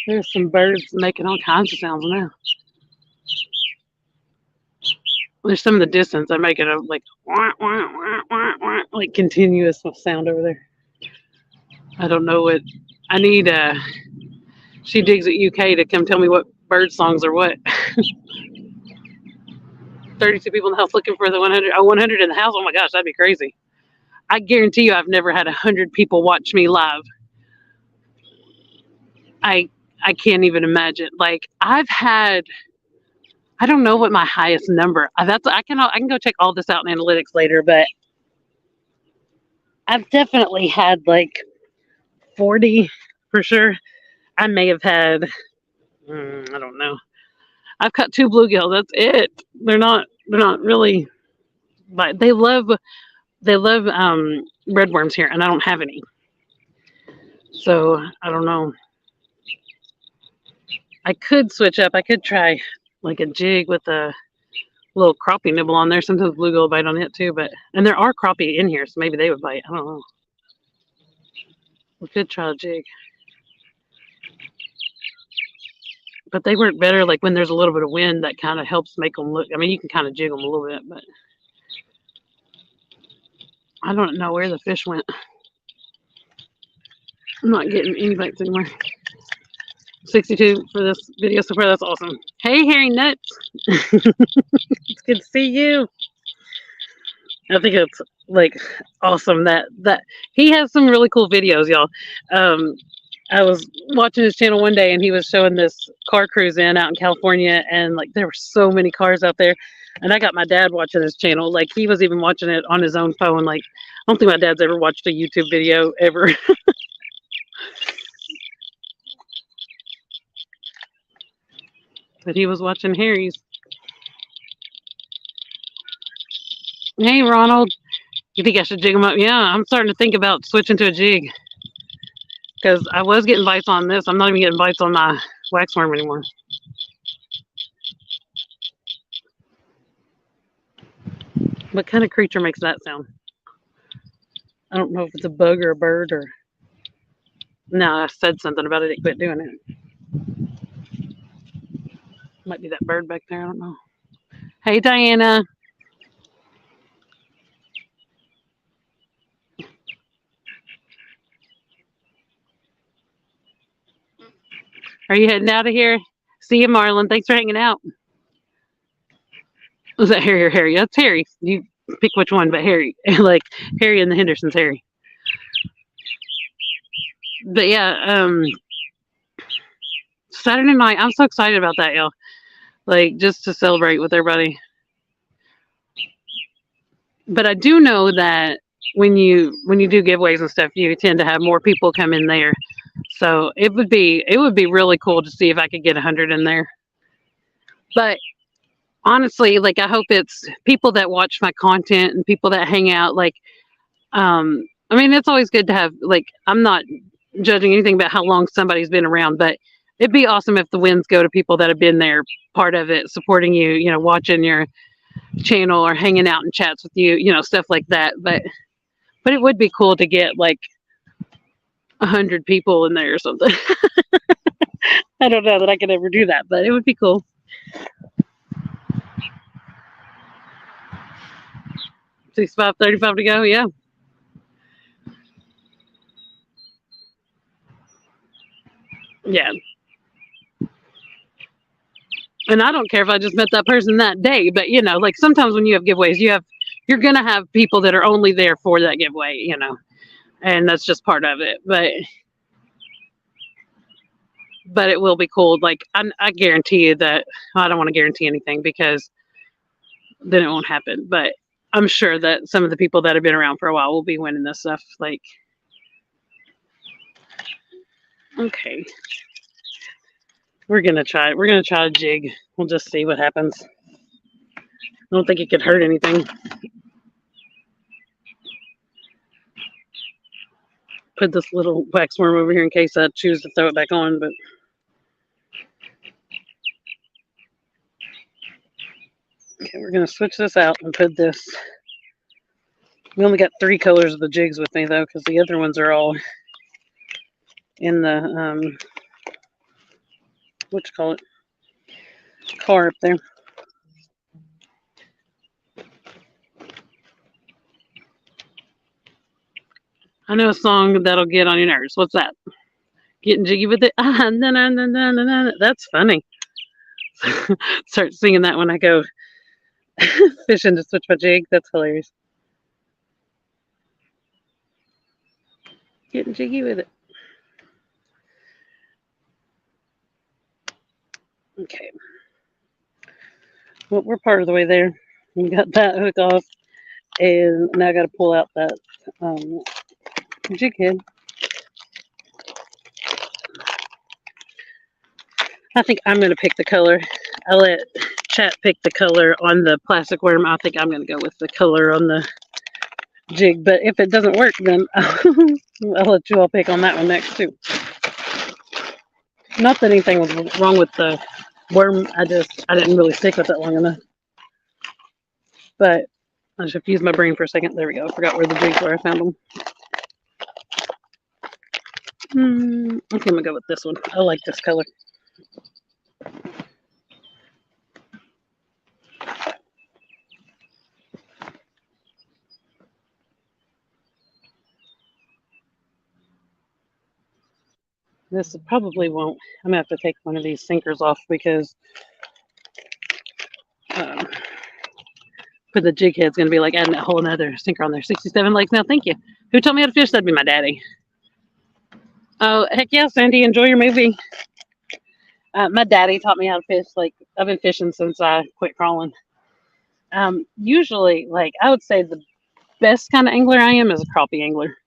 There's some birds making all kinds of sounds now. There's some in the distance. They're making a like continuous sound over there. I don't know what. I need She Digs at UK to come tell me what bird songs are what. 32 people in the house looking for the 100. Oh, 100 in the house. Oh my gosh, that'd be crazy. I guarantee you, I've never had 100 people watch me live. I can't even imagine. Like I've had. I don't know what my highest number. I can go check all this out in analytics later, but I've definitely had like 40 for sure. I may have had I don't know. I've caught 2 bluegill. That's it. They're not really, but they love redworms here, and I don't have any. So I don't know. I could switch up. I could try like a jig with a little crappie nibble on there. Sometimes bluegill bite on it too, and there are crappie in here, so maybe they would bite. I don't know. We could try a jig. But they work better like when there's a little bit of wind. That kind of helps make them look. I mean, you can kind of jig them a little bit, but I don't know where the fish went. I'm not getting any bites anymore. 62 for this video so far. That's awesome. Hey, Harry Nuts. It's good to see you. I think it's like awesome that he has some really cool videos, y'all. Um, I was watching his channel one day and he was showing this car cruise in out in California, and like there were so many cars out there. And I got my dad watching his channel. Like he was even watching it on his own phone. Like I don't think my dad's ever watched a YouTube video ever. But he was watching Harry's. Hey, Ronald. You think I should jig him up? Yeah, I'm starting to think about switching to a jig because I was getting bites on this. I'm not even getting bites on my wax worm anymore. What kind of creature makes that sound? I don't know if it's a bug or a bird or. No, I said something about it. It quit doing it. Might be that bird back there. I don't know. Hey, Diana. Are you heading out of here? See you, Marlon. Thanks for hanging out. Was that Harry or Harry? That's Harry. You pick which one, but Harry. Like Harry and the Hendersons, Harry. But yeah, Saturday night. I'm so excited about that, y'all. Like just to celebrate with everybody. But I do know that when you do giveaways and stuff, you tend to have more people come in there. So it would be really cool to see if I could get 100 in there. But honestly, like I hope it's people that watch my content and people that hang out. Like, I mean, it's always good to have. Like, I'm not judging anything about how long somebody's been around, but it'd be awesome if the wins go to people that have been there, part of it, supporting you, watching your channel or hanging out in chats with you, stuff like that. But it would be cool to get like 100 people in there or something. I don't know that I could ever do that, but it would be cool. 65:35 to go. Yeah. Yeah. And I don't care if I just met that person that day, but like sometimes when you have giveaways, you're gonna have people that are only there for that giveaway, and that's just part of it. But it will be cool. Like I guarantee you that I don't want to guarantee anything because then it won't happen. But I'm sure that some of the people that have been around for a while will be winning this stuff. Like, okay, we're gonna try. We're gonna try a jig. We'll just see what happens. I don't think it could hurt anything. Put this little wax worm over here in case I choose to throw it back on, but. Okay, we're gonna switch this out and put this. We only got 3 colors of the jigs with me though, because the other ones are all in the what you call it, car up there. I know a song that'll get on your nerves. What's that? Getting jiggy with it. Ah, na, na, na, na, na, na. That's funny. Start singing that when I go fishing to switch my jig. That's hilarious. Getting jiggy with it. Okay. Well, we're part of the way there. We got that hook off, and now I got to pull out that jig head. I think I'm going to pick the color. I'll let chat pick the color on the plastic worm. I think I'm going to go with the color on the jig. But if it doesn't work, then I'll let you all pick on that one next too. Not that anything was wrong with the worm. I didn't really stick with it long enough. But I just have to use my brain for a second. There we go. I forgot where the jigs were. I found them. Okay, I'm gonna go with this one. I like this color. This probably won't. I'm gonna have to take one of these sinkers off because um, for the jig head's gonna be like adding a whole another sinker on there. 67 legs now. Thank you. Who told me how to fish? That'd be my daddy. Oh heck yeah, Sandy, enjoy your movie. My daddy taught me how to fish. Like I've been fishing since I quit crawling. Usually, like I would say the best kind of angler I am is a crappie angler.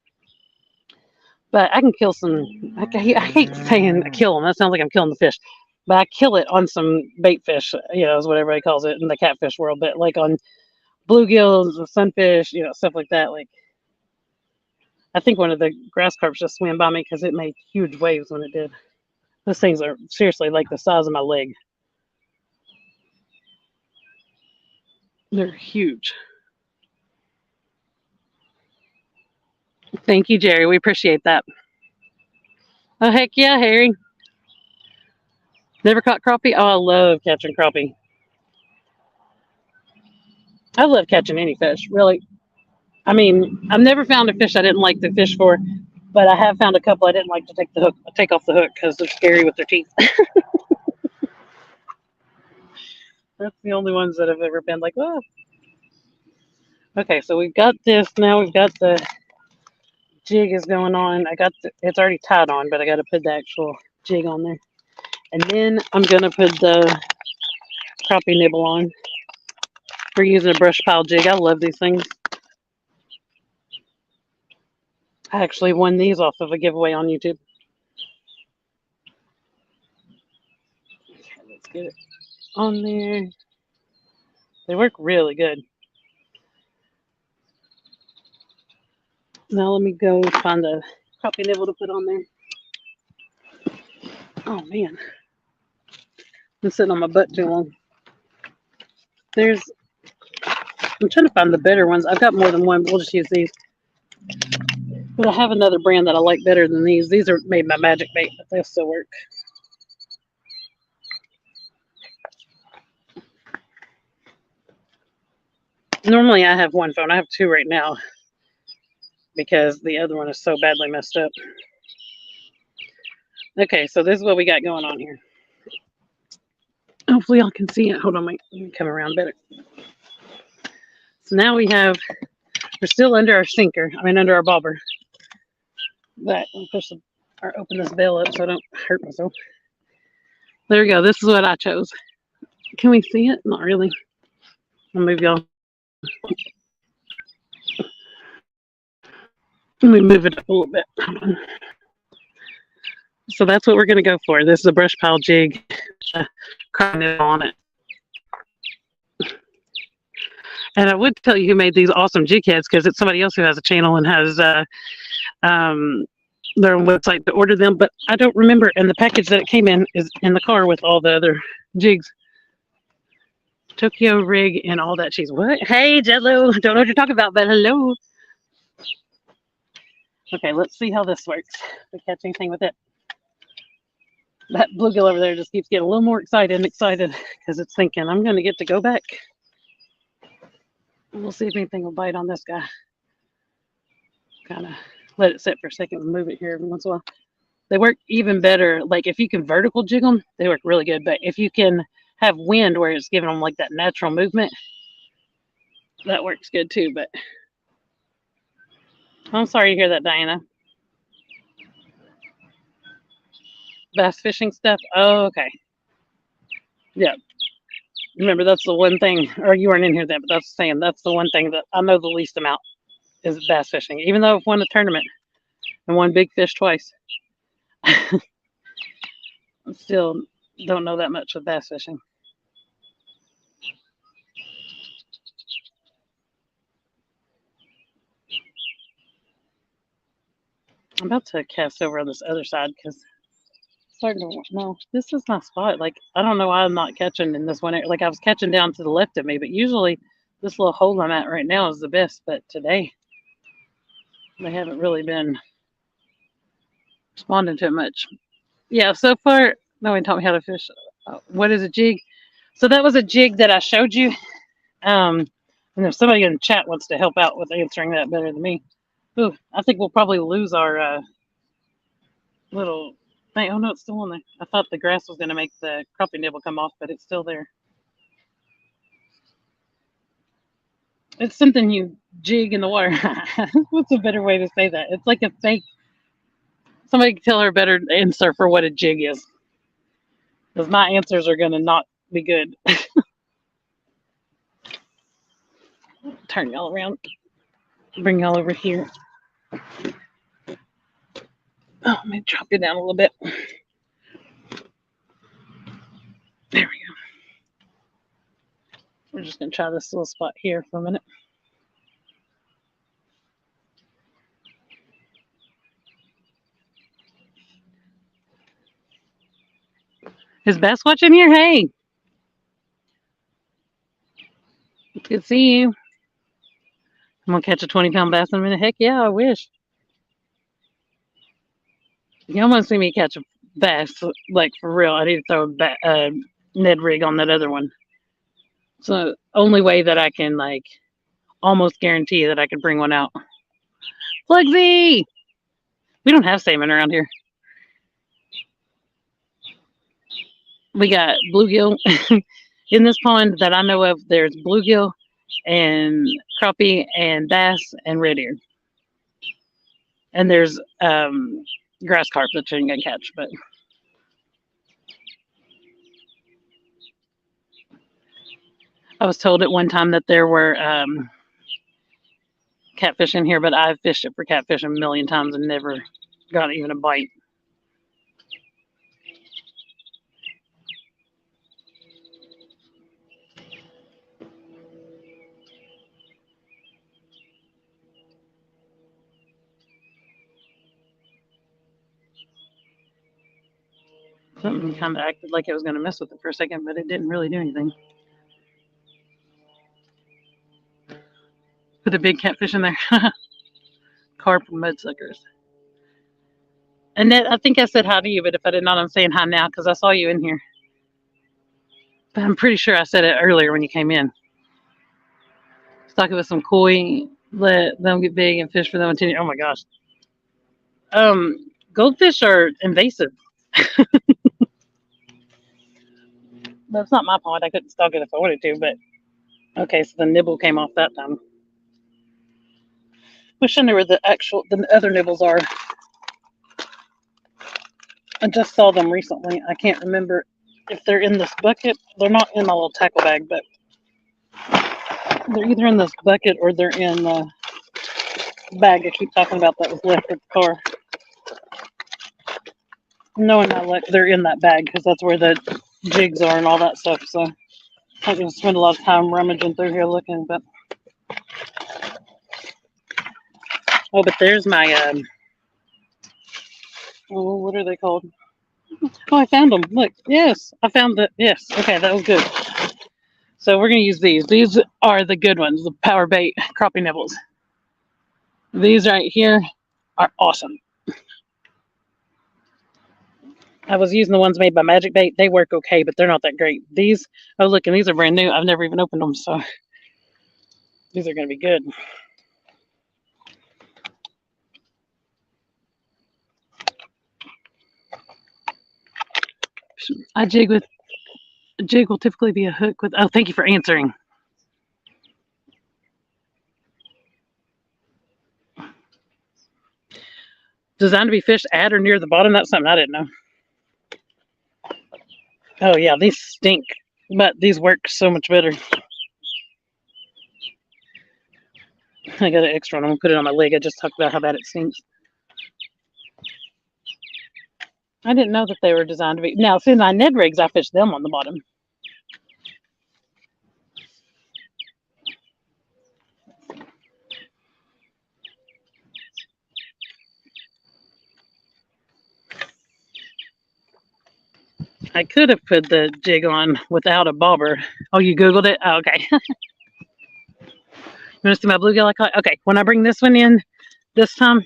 But I can kill some. I hate saying kill them. That sounds like I'm killing the fish. But I kill it on some bait fish, is what everybody calls it in the catfish world. But like on bluegills, sunfish, stuff like that. Like I think one of the grass carps just swam by me because it made huge waves when it did. Those things are seriously like the size of my leg. They're huge. Thank you, Jerry. We appreciate that. Oh heck yeah, Harry. Never caught crappie? Oh, I love catching crappie. I love catching any fish, really. I mean, I've never found a fish I didn't like to fish for, but I have found a couple I didn't like to take off the hook because they're scary with their teeth. That's the only ones that have ever been like, oh. Okay, so we've got this now. We've got the jig is going on. It's already tied on, but I got to put the actual jig on there, and then I'm gonna put the crappie nibble on. We're using a brush pile jig. I love these things. I actually won these off of a giveaway on YouTube. Okay, let's get it on there. They work really good. Now let me go find a crappie nibble to put on there. Oh man, I'm sitting on my butt too long. I'm trying to find the better ones. I've got more than one. We'll just use these. But I have another brand that I like better than these. These are made by Magic Bait, but they'll still work. Normally I have one phone. I have two right now because the other one is so badly messed up. Okay, so this is what we got going on here. Hopefully y'all can see it. Hold on, let me come around better. So now we're still under our sinker. Under our bobber. But I'll open this bell up so I don't hurt myself. There we go. This is what I chose. Can we see it? Not really. I'll move y'all. Let me move it up a little bit. So that's what we're going to go for. This is a brush pile jig. Crying on it. And I would tell you who made these awesome jig heads because it's somebody else who has a channel and has their own website to order them. But I don't remember. And the package that it came in is in the car with all the other jigs. Tokyo rig and all that cheese. What? Hey, Jello. Don't know what you're talking about, but hello. Okay, let's see how this works. If we catch anything with it. That bluegill over there just keeps getting a little more excited because it's thinking, I'm going to get to go back. We'll see if anything will bite on this guy. Kind of let it sit for a second and move it here every once in a while. They work even better. Like if you can vertical jig them, they work really good. But if you can have wind where it's giving them like that natural movement, that works good too. But I'm sorry to hear that, Diana. Bass fishing stuff. Oh, okay. Yeah. Remember, that's the one thing, or you weren't in here then, but that's saying that's the one thing that I know the least amount is bass fishing. Even though I've won a tournament and won big fish twice, I still don't know that much with bass fishing. I'm about to cast over on this other side because starting to no, this is my spot. Like I don't know why I'm not catching in this one. Like I was catching down to the left of me, but usually this little hole I'm at right now is the best. But today they haven't really been responding to it much. Yeah, so far no one taught me how to fish. What is a jig? So that was a jig that I showed you. And if somebody in the chat wants to help out with answering that better than me, ooh, I think we'll probably lose our little Hey, oh no, it's still on there. I thought the grass was going to make the crappie nibble come off, but it's still there. It's something you jig in the water. What's a better way to say that? It's like a fake. Somebody can tell her a better answer for what a jig is. Because my answers are going to not be good. Turn y'all around. Bring y'all over here. Oh, let me drop you down a little bit. There we go. We're just going to try this little spot here for a minute. Is Bass watching here? Hey. It's good to see you. I'm going to catch a 20-pound bass in a minute. Heck yeah, I wish. You almost see me catch a bass, like for real. I need to throw a Ned rig on that other one. So only way that I can like almost guarantee that I could bring one out. Flugsy! We don't have salmon around here. We got bluegill in this pond that I know of. There's bluegill and crappie and bass and red ear. And there's grass carp that you ain't gonna catch, but I was told at one time that there were catfish in here, but I've fished it for catfish a million times and never got even a bite. Something kind of acted like it was going to mess with it for a second, but it didn't really do anything. Put a big catfish in there. Carp and mudsuckers. Annette, I think I said hi to you, but if I did not, I'm saying hi now because I saw you in here. But I'm pretty sure I said it earlier when you came in. Stock it with some koi, let them get big and fish for them. Oh my gosh. Goldfish are invasive. That's not my pond. I couldn't stock it if I wanted to, but okay, so the nibble came off that time. Wish I knew where the other nibbles are. I just saw them recently. I can't remember if they're in this bucket. They're not in my little tackle bag, but they're either in this bucket or they're in the bag I keep talking about that was left at the car. Knowing my luck, they're in that bag because that's where the jigs are and all that stuff. So I'm not going to spend a lot of time rummaging through here looking, but oh, but there's my oh, what are they called? Oh, I found them. Look, yes, I found that. Yes, okay, that was good. So we're going to use these. These are the good ones, the power bait crappie nibbles. These right here are awesome. I was using the ones made by Magic Bait. They work okay, but they're not that great. These, oh look, and these are brand new. I've never even opened them, so these are going to be good. A jig will typically be a hook with, oh, thank you for answering. Designed to be fished at or near the bottom. That's something I didn't know. Oh yeah, these stink, but these work so much better. I got an extra one. I'm gonna put it on my leg. I just talked about how bad it stinks. I didn't know that they were designed to be. Now, see, my Ned rigs, I fish them on the bottom. I could have put the jig on without a bobber. Oh, you Googled it? Oh, okay. You want to see my bluegill I caught? Okay, when I bring this one in this time,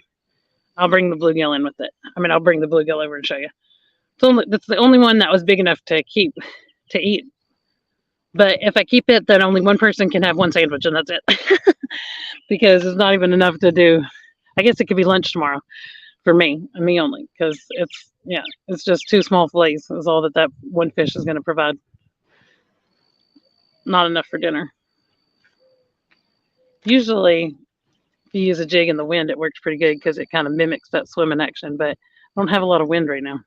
I'll bring the bluegill in with it. I mean, I'll bring the bluegill over and show you. That's the only one that was big enough to keep to eat. But if I keep it, then only one person can have one sandwich, and that's it. Because it's not even enough to do. I guess it could be lunch tomorrow for me, and me only, because Yeah, it's just two small fillets is all that that one fish is going to provide. Not enough for dinner. Usually, if you use a jig in the wind, it works pretty good because it kind of mimics that swimming action. But I don't have a lot of wind right now.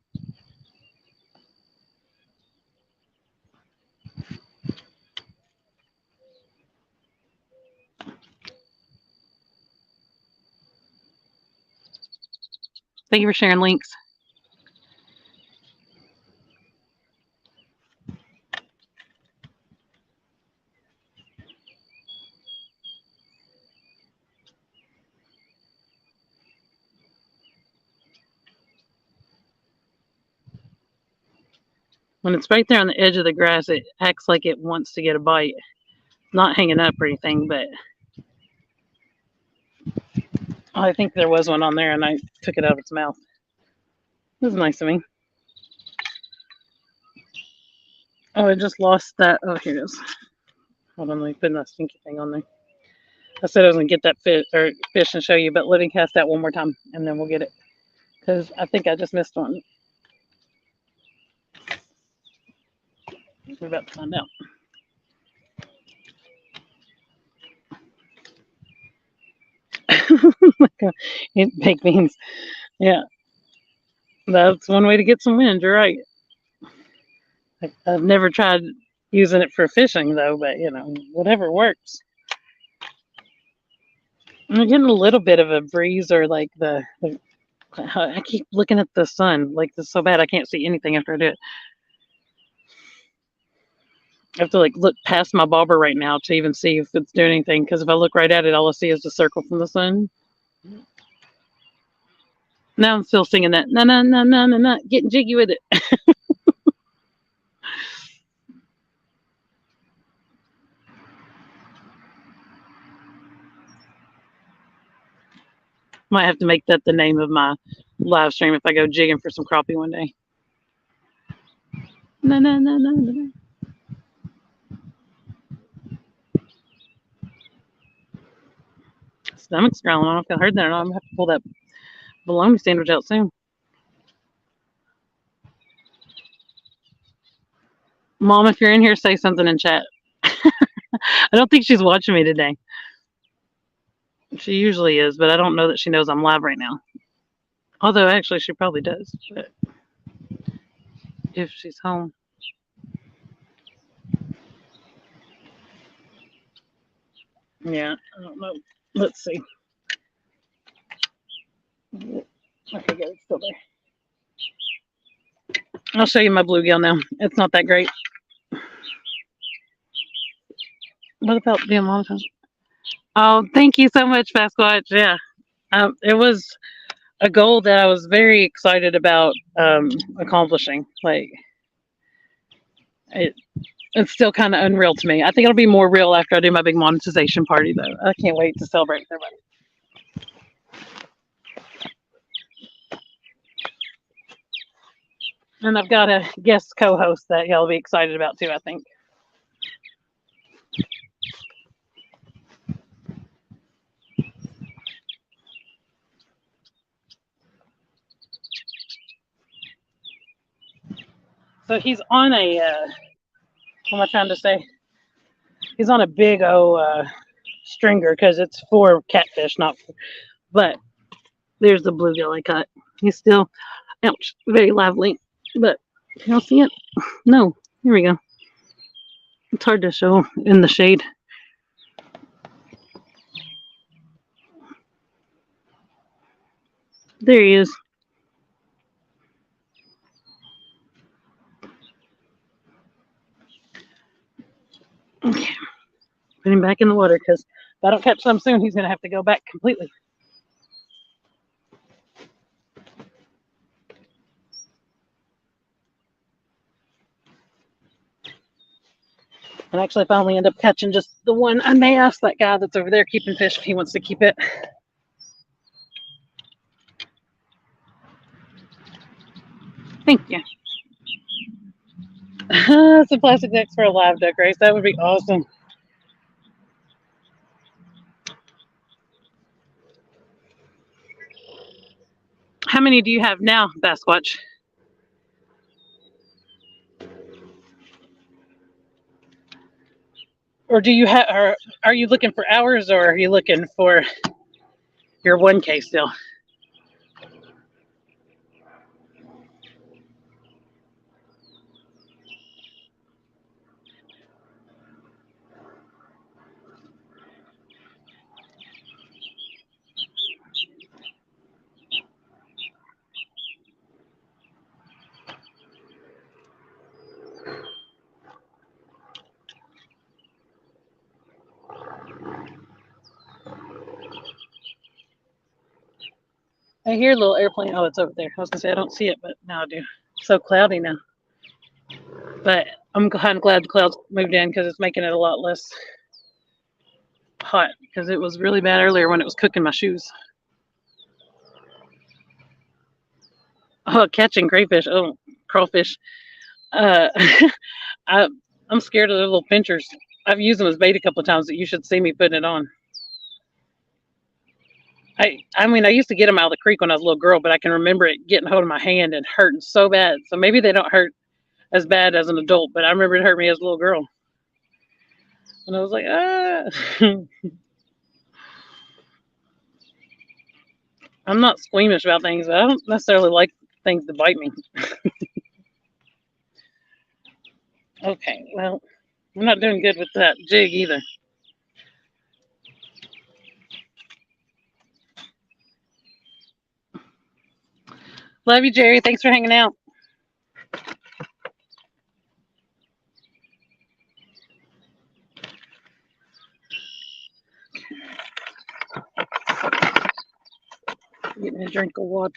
Thank you for sharing links. When it's right there on the edge of the grass, it acts like it wants to get a bite. Not hanging up or anything, but I think there was one on there and I took it out of its mouth. It was nice of me. Oh, I just lost that. Oh, here it is. Hold on, let me put that stinky thing on there. I said I was gonna get that fish and show you, but let me cast that one more time and then we'll get it. Because I think I just missed one. We're about to find out. Baked beans. Yeah, that's one way to get some wind. You're right. I've never tried using it for fishing though, but whatever works. I'm getting a little bit of a breeze or like the I keep looking at the sun like this so bad I can't see anything after I do it. I have to like look past my bobber right now to even see if it's doing anything because if I look right at it, all I see is the circle from the sun. Now I'm still singing that no no no no no no getting jiggy with it. Might have to make that the name of my live stream if I go jigging for some crappie one day. No no no no no. Stomach's growling. I don't know if I heard that or not. I'm gonna have to pull that bologna sandwich out soon. Mom, if you're in here, say something in chat. I don't think she's watching me today. She usually is, but I don't know that she knows I'm live right now. Although, actually, she probably does. But if she's home. Yeah, I don't know. Let's see. Okay, good. It's still there. I'll show you my bluegill now. It's not that great. What about being monotone? Oh, thank you so much, Sasquatch. Yeah, it was a goal that I was very excited about accomplishing. Like it's still kind of unreal to me. I think it'll be more real after I do my big monetization party, though. I can't wait to celebrate with everybody. And I've got a guest co-host that y'all will be excited about too, I think. So he's on a, what am I trying to say? He's on a big stringer because it's for catfish, not for, but there's the bluegill I cut. He's still, ouch, very lively, but can y'all see it? No, here we go. It's hard to show in the shade. There he is. Okay, put him back in the water because if I don't catch some soon, he's going to have to go back completely. And actually, if I only end up catching just the one, I may ask that guy that's over there keeping fish if he wants to keep it. Thank you. Some plastic decks for a live duck race. That would be awesome. How many do you have now, Basquatch? Or do you have? Or are you looking for hours, or are you looking for your 1K still? I hear a little airplane. Oh, it's over there. I was gonna say I don't see it, but now I do. It's so cloudy now. But I'm kind of glad the clouds moved in because it's making it a lot less hot because it was really bad earlier when it was cooking my shoes. Oh, catching crayfish. Oh, crawfish. Uh, I, I'm scared of the little pinchers. I've used them as bait a couple of times, but you should see me putting it on. I mean, I used to get them out of the creek when I was a little girl, but I can remember it getting hold of my hand and hurting so bad. So maybe they don't hurt as bad as an adult, but I remember it hurt me as a little girl. And I was like, ah. I'm not squeamish about things, but I don't necessarily like things to bite me. Okay, well, I'm not doing good with that jig either. Love you, Jerry. Thanks for hanging out. Get me a drink of water.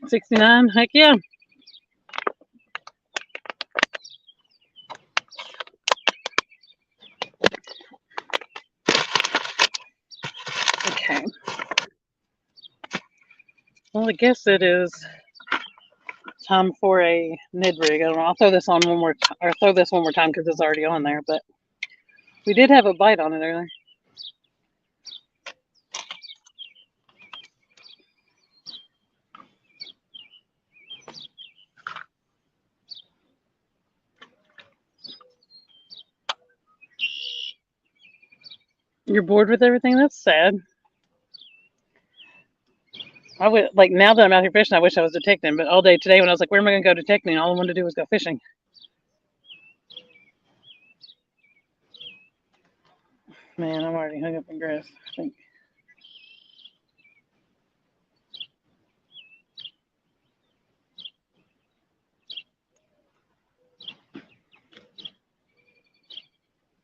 69. Heck yeah. Okay. Well, I guess it is time for a Ned rig. I don't know. I'll throw this on one more, or throw this one more time because it's already on there. But we did have a bite on it earlier. You're bored with everything? That's sad. I would like now that I'm out here fishing. I wish I was detecting, but all day today when I was like, "Where am I going to go detecting?" All I wanted to do was go fishing. Man, I'm already hung up in grass. I think.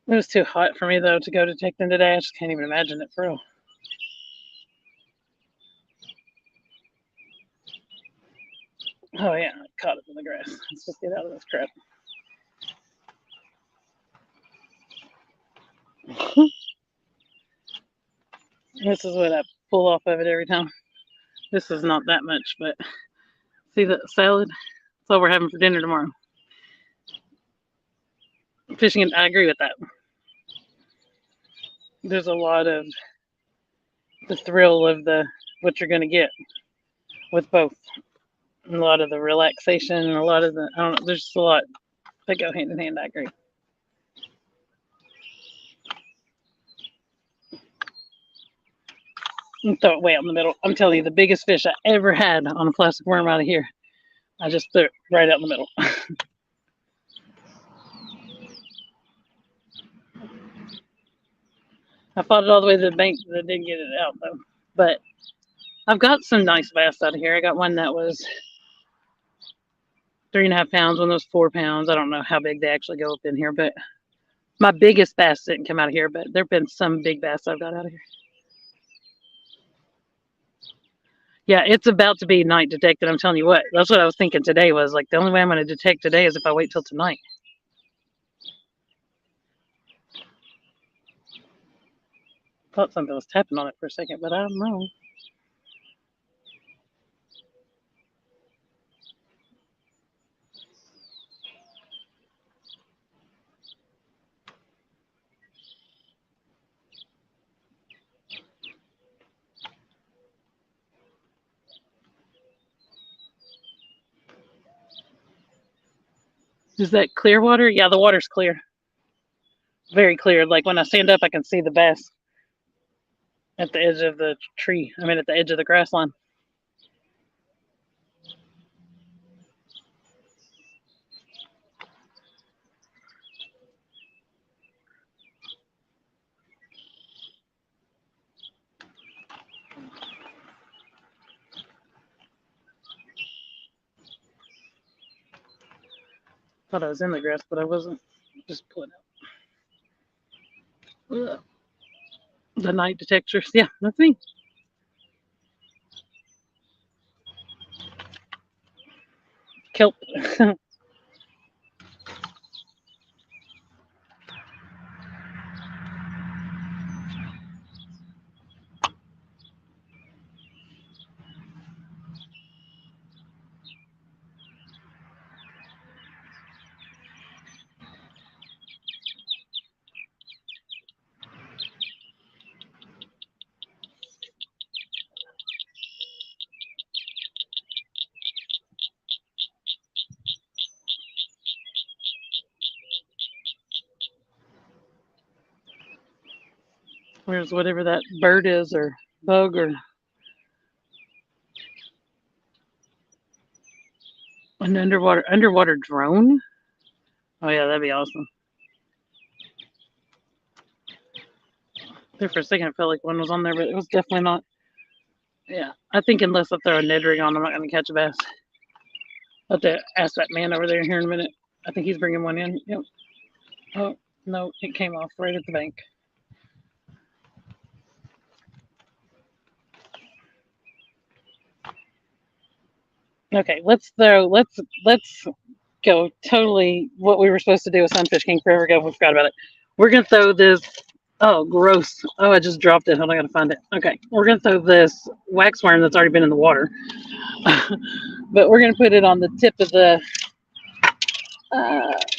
It was too hot for me though to go detecting today. I just can't even imagine it for real. Oh yeah, I caught up in the grass. Let's just get out of this crap. This is what I pull off of it every time. This is not that much, but see the salad? That's all we're having for dinner tomorrow. Fishing, I agree with that. There's a lot of the thrill of the what you're going to get with both. And a lot of the relaxation and a lot of the, I don't know, there's just a lot that go hand in hand. I agree. And throw it way out in the middle. I'm telling you, the biggest fish I ever had on a plastic worm out of here, I just threw it right out in the middle. I fought it all the way to the bank, but I didn't get it out though. But I've got some nice bass out of here. I got one that was 3.5 pounds, one that was 4 pounds. I don't know how big they actually go up in here, but my biggest bass didn't come out of here, but there have been some big bass I've got out of here. Yeah, it's about to be night detected. I'm telling you what. That's what I was thinking today was like the only way I'm going to detect today is if I wait till tonight. Thought something was tapping on it for a second, but I'm wrong. Is that clear water? Yeah, the water's clear. Very clear. Like when I stand up, I can see the bass at the edge of the tree. I mean, at the edge of the grass line. Thought I was in the grass, but I wasn't. Just pulling out. Ugh. The night detectors. Yeah, that's me. Kelp. Where's whatever that bird is, or bug, or an underwater drone? Oh yeah, that'd be awesome. There for a second, it felt like one was on there, but it was definitely not. Yeah, I think unless I throw a Ned rig on, I'm not going to catch a bass. I'll have to ask that man over there here in a minute. I think he's bringing one in. Yep. Oh no, it came off right at the bank. Okay, let's go totally what we were supposed to do with Sunfish King forever ago. We forgot about it. We're gonna throw this. Oh, gross. Oh, I just dropped it. Hold on, I gotta find it. Okay, we're gonna throw this wax worm that's already been in the water, but we're gonna put it on the tip of the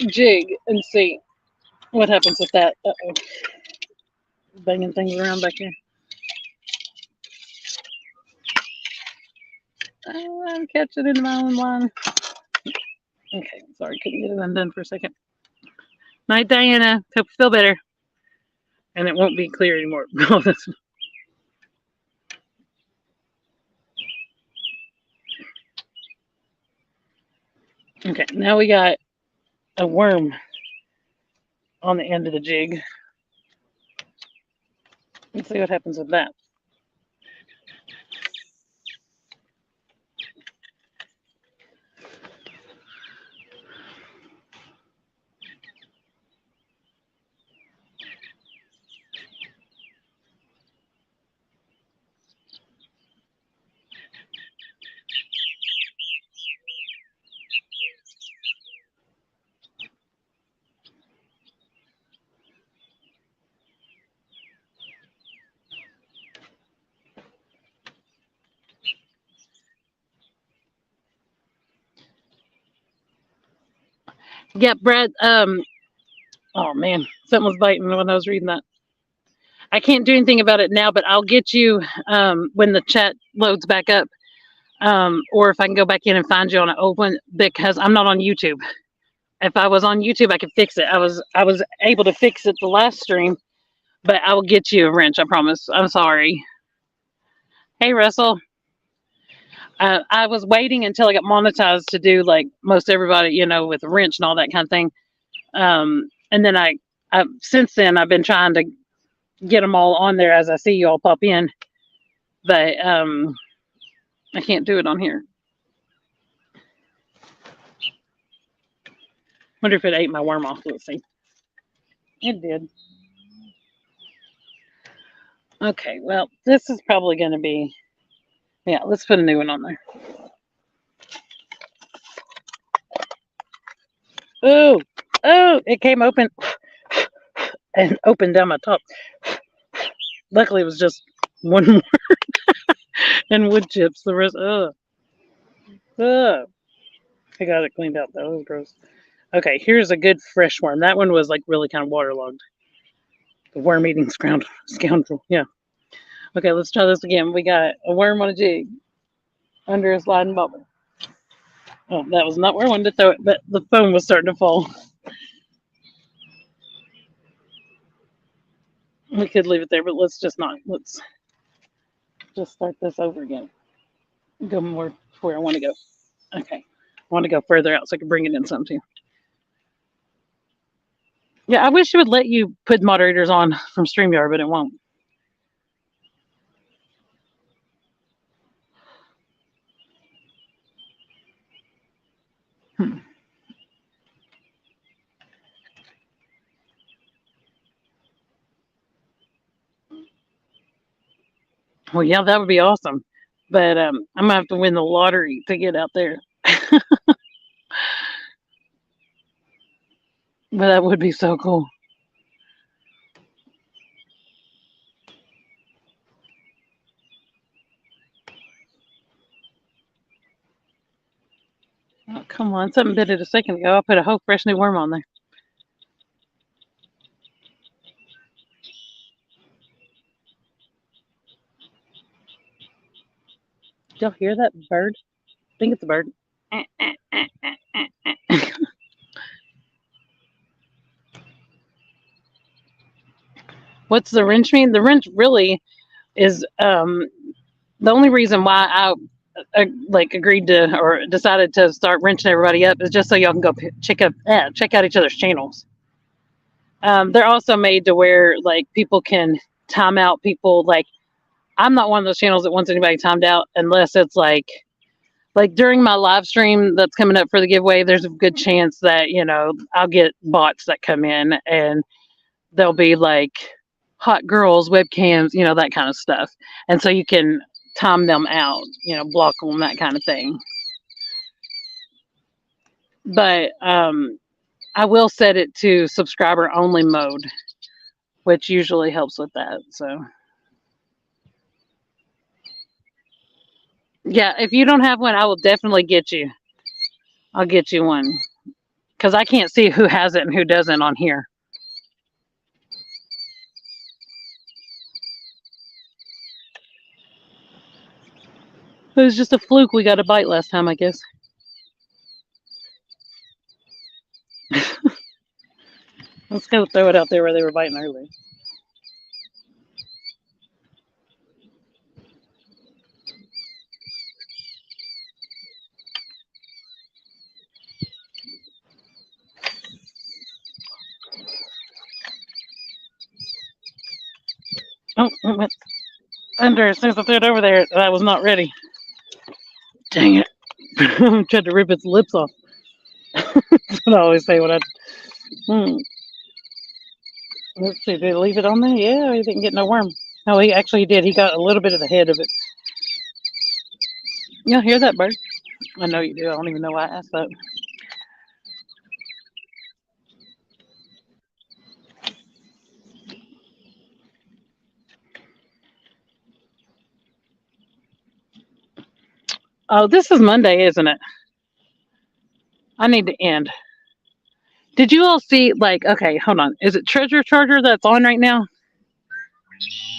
jig and see what happens with that. Uh-oh. Banging things around back here. I'm catching it in my own line. Okay, sorry, couldn't get it undone for a second. Night, Diana. Hope you feel better. And it won't be clear anymore. Okay, now we got a worm on the end of the jig. Let's see what happens with that. Yeah, Brad. Oh man, something was biting when I was reading that. I can't do anything about it now, but I'll get you when the chat loads back up, or if I can go back in and find you on an old one because I'm not on YouTube. If I was on YouTube, I could fix it. I was able to fix it the last stream, but I will get you a wrench. I promise. I'm sorry. Hey, Russell. I was waiting until I got monetized to do like most everybody, with a wrench and all that kind of thing. And then I since then I've been trying to get them all on there as I see you all pop in, but I can't do it on here. Wonder if it ate my worm off. Let's see. It did. Okay, well, this is probably going to be. Yeah, let's put a new one on there. Oh, oh, it came open and opened down my top. Luckily, it was just one more and wood chips. The rest, ugh. I got it cleaned out. That was gross. Okay, here's a good fresh worm. That one was like really kind of waterlogged. The worm eating scoundrel. Yeah. Okay, let's try this again. We got a worm on a jig under a sliding bubble. Oh, that was not where I wanted to throw it, but the phone was starting to fall. We could leave it there, but let's just not. Let's just start this over again. Go more to where I want to go. Okay. I want to go further out so I can bring it in some too. Yeah, I wish it would let you put moderators on from StreamYard, but it won't. Hmm. Well, yeah, that would be awesome. But I'm gonna have to win the lottery to get out there. But that would be so cool. Oh, come on, something did it a second ago. I put a whole fresh new worm on there. Did y'all hear that bird? I think it's a bird. What's the wrench mean? The wrench really is the only reason why I like agreed to or decided to start wrenching everybody up is just so y'all can go check out each other's channels. They're also made to where like people can time out people. Like I'm not one of those channels that wants anybody timed out unless it's like during my live stream that's coming up for the giveaway. There's a good chance that I'll get bots that come in and they'll be like hot girls webcams, that kind of stuff, and so you can time them out, block them, that kind of thing. But I will set it to subscriber only mode, which usually helps with that. So yeah, if you don't have one, I will definitely get you. I'll get you one because I can't see who has it and who doesn't on here. It was just a fluke. We got a bite last time, I guess. Let's go throw it out there where they were biting earlier. Oh, it went under as soon as I threw it over there. I was not ready. Dang it. Tried to rip its lips off. That's what I always say when I. Hmm. Let's see, did he leave it on there? Yeah, he didn't get no worm. No, he actually did. He got a little bit of the head of it. You hear that bird? I know you do. I don't even know why I asked that. Oh, this is Monday, isn't it? I need to end. Did you all see, like, okay, hold on. Is it Treasure Charger that's on right now?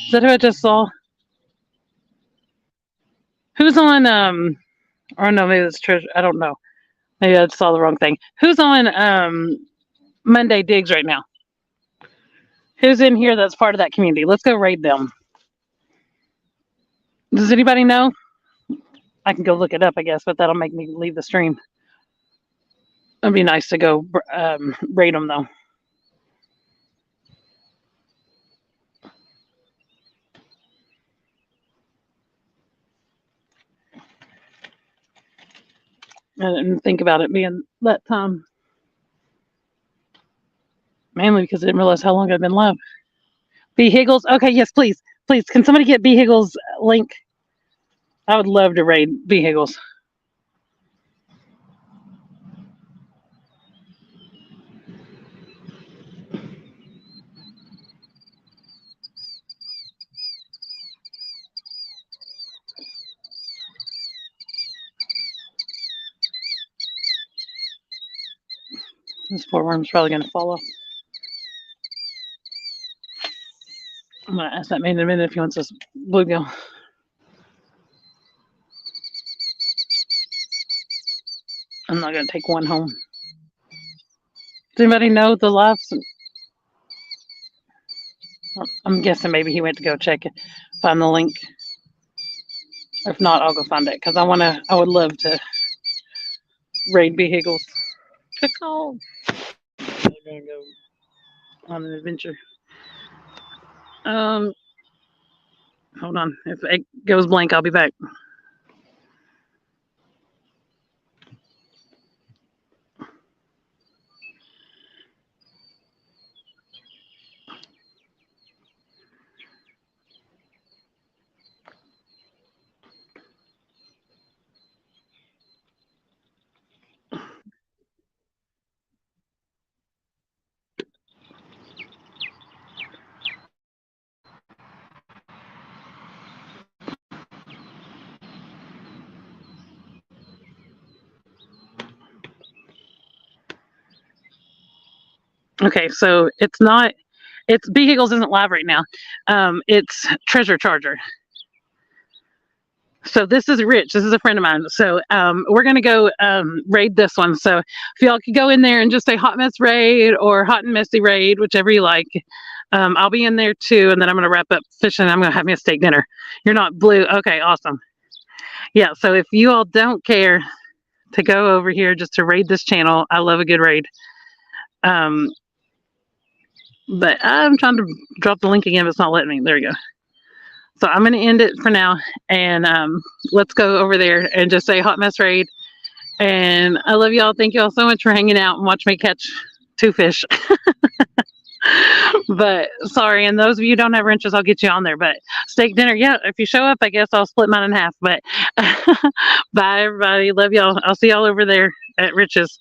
Is that who I just saw? Who's on, or no, maybe it's Treasure. I don't know. Maybe I saw the wrong thing. Who's on, Monday Digs right now? Who's in here that's part of that community? Let's go raid them. Does anybody know? I can go look it up, I guess, but that'll make me leave the stream. It'd be nice to go raid them, though. I didn't think about it being that time. Mainly because I didn't realize how long I'd been live. B Higgles. Okay, yes, please. Please, can somebody get B Higgles link? I would love to raid B Higgles. This poor worm's probably going to fall off. I'm going to ask that man in a minute if he wants this bluegill. I'm not gonna take one home. Does anybody know the lives? I'm guessing maybe he went to go check it, find the link. If not, I'll go find it because I would love to raid vehicles. Call. We're gonna go on an adventure. Um, hold on. If it goes blank, I'll be back. Okay, so it's vehicles isn't live right now. It's Treasure Charger. So this is Rich. This is a friend of mine. So we're gonna go raid this one. So if y'all could go in there and just say Hot Mess Raid or Hot and Messy Raid, whichever you like. I'll be in there too, and then I'm gonna wrap up fishing. I'm gonna have me a steak dinner. You're not blue. Okay, awesome. Yeah. So if you all don't care to go over here just to raid this channel, I love a good raid. Um, but I'm trying to drop the link again, but it's not letting me. There you go. So I'm going to end it for now, and let's go over there and just say Hot Mess Raid. And I love y'all. Thank y'all so much for hanging out and watch me catch 2 fish. But sorry, and those of you who don't have wrenches, I'll get you on there. But steak dinner, yeah, if you show up, I guess I'll split mine in half. But bye, everybody. Love y'all. I'll see y'all over there at Rich's.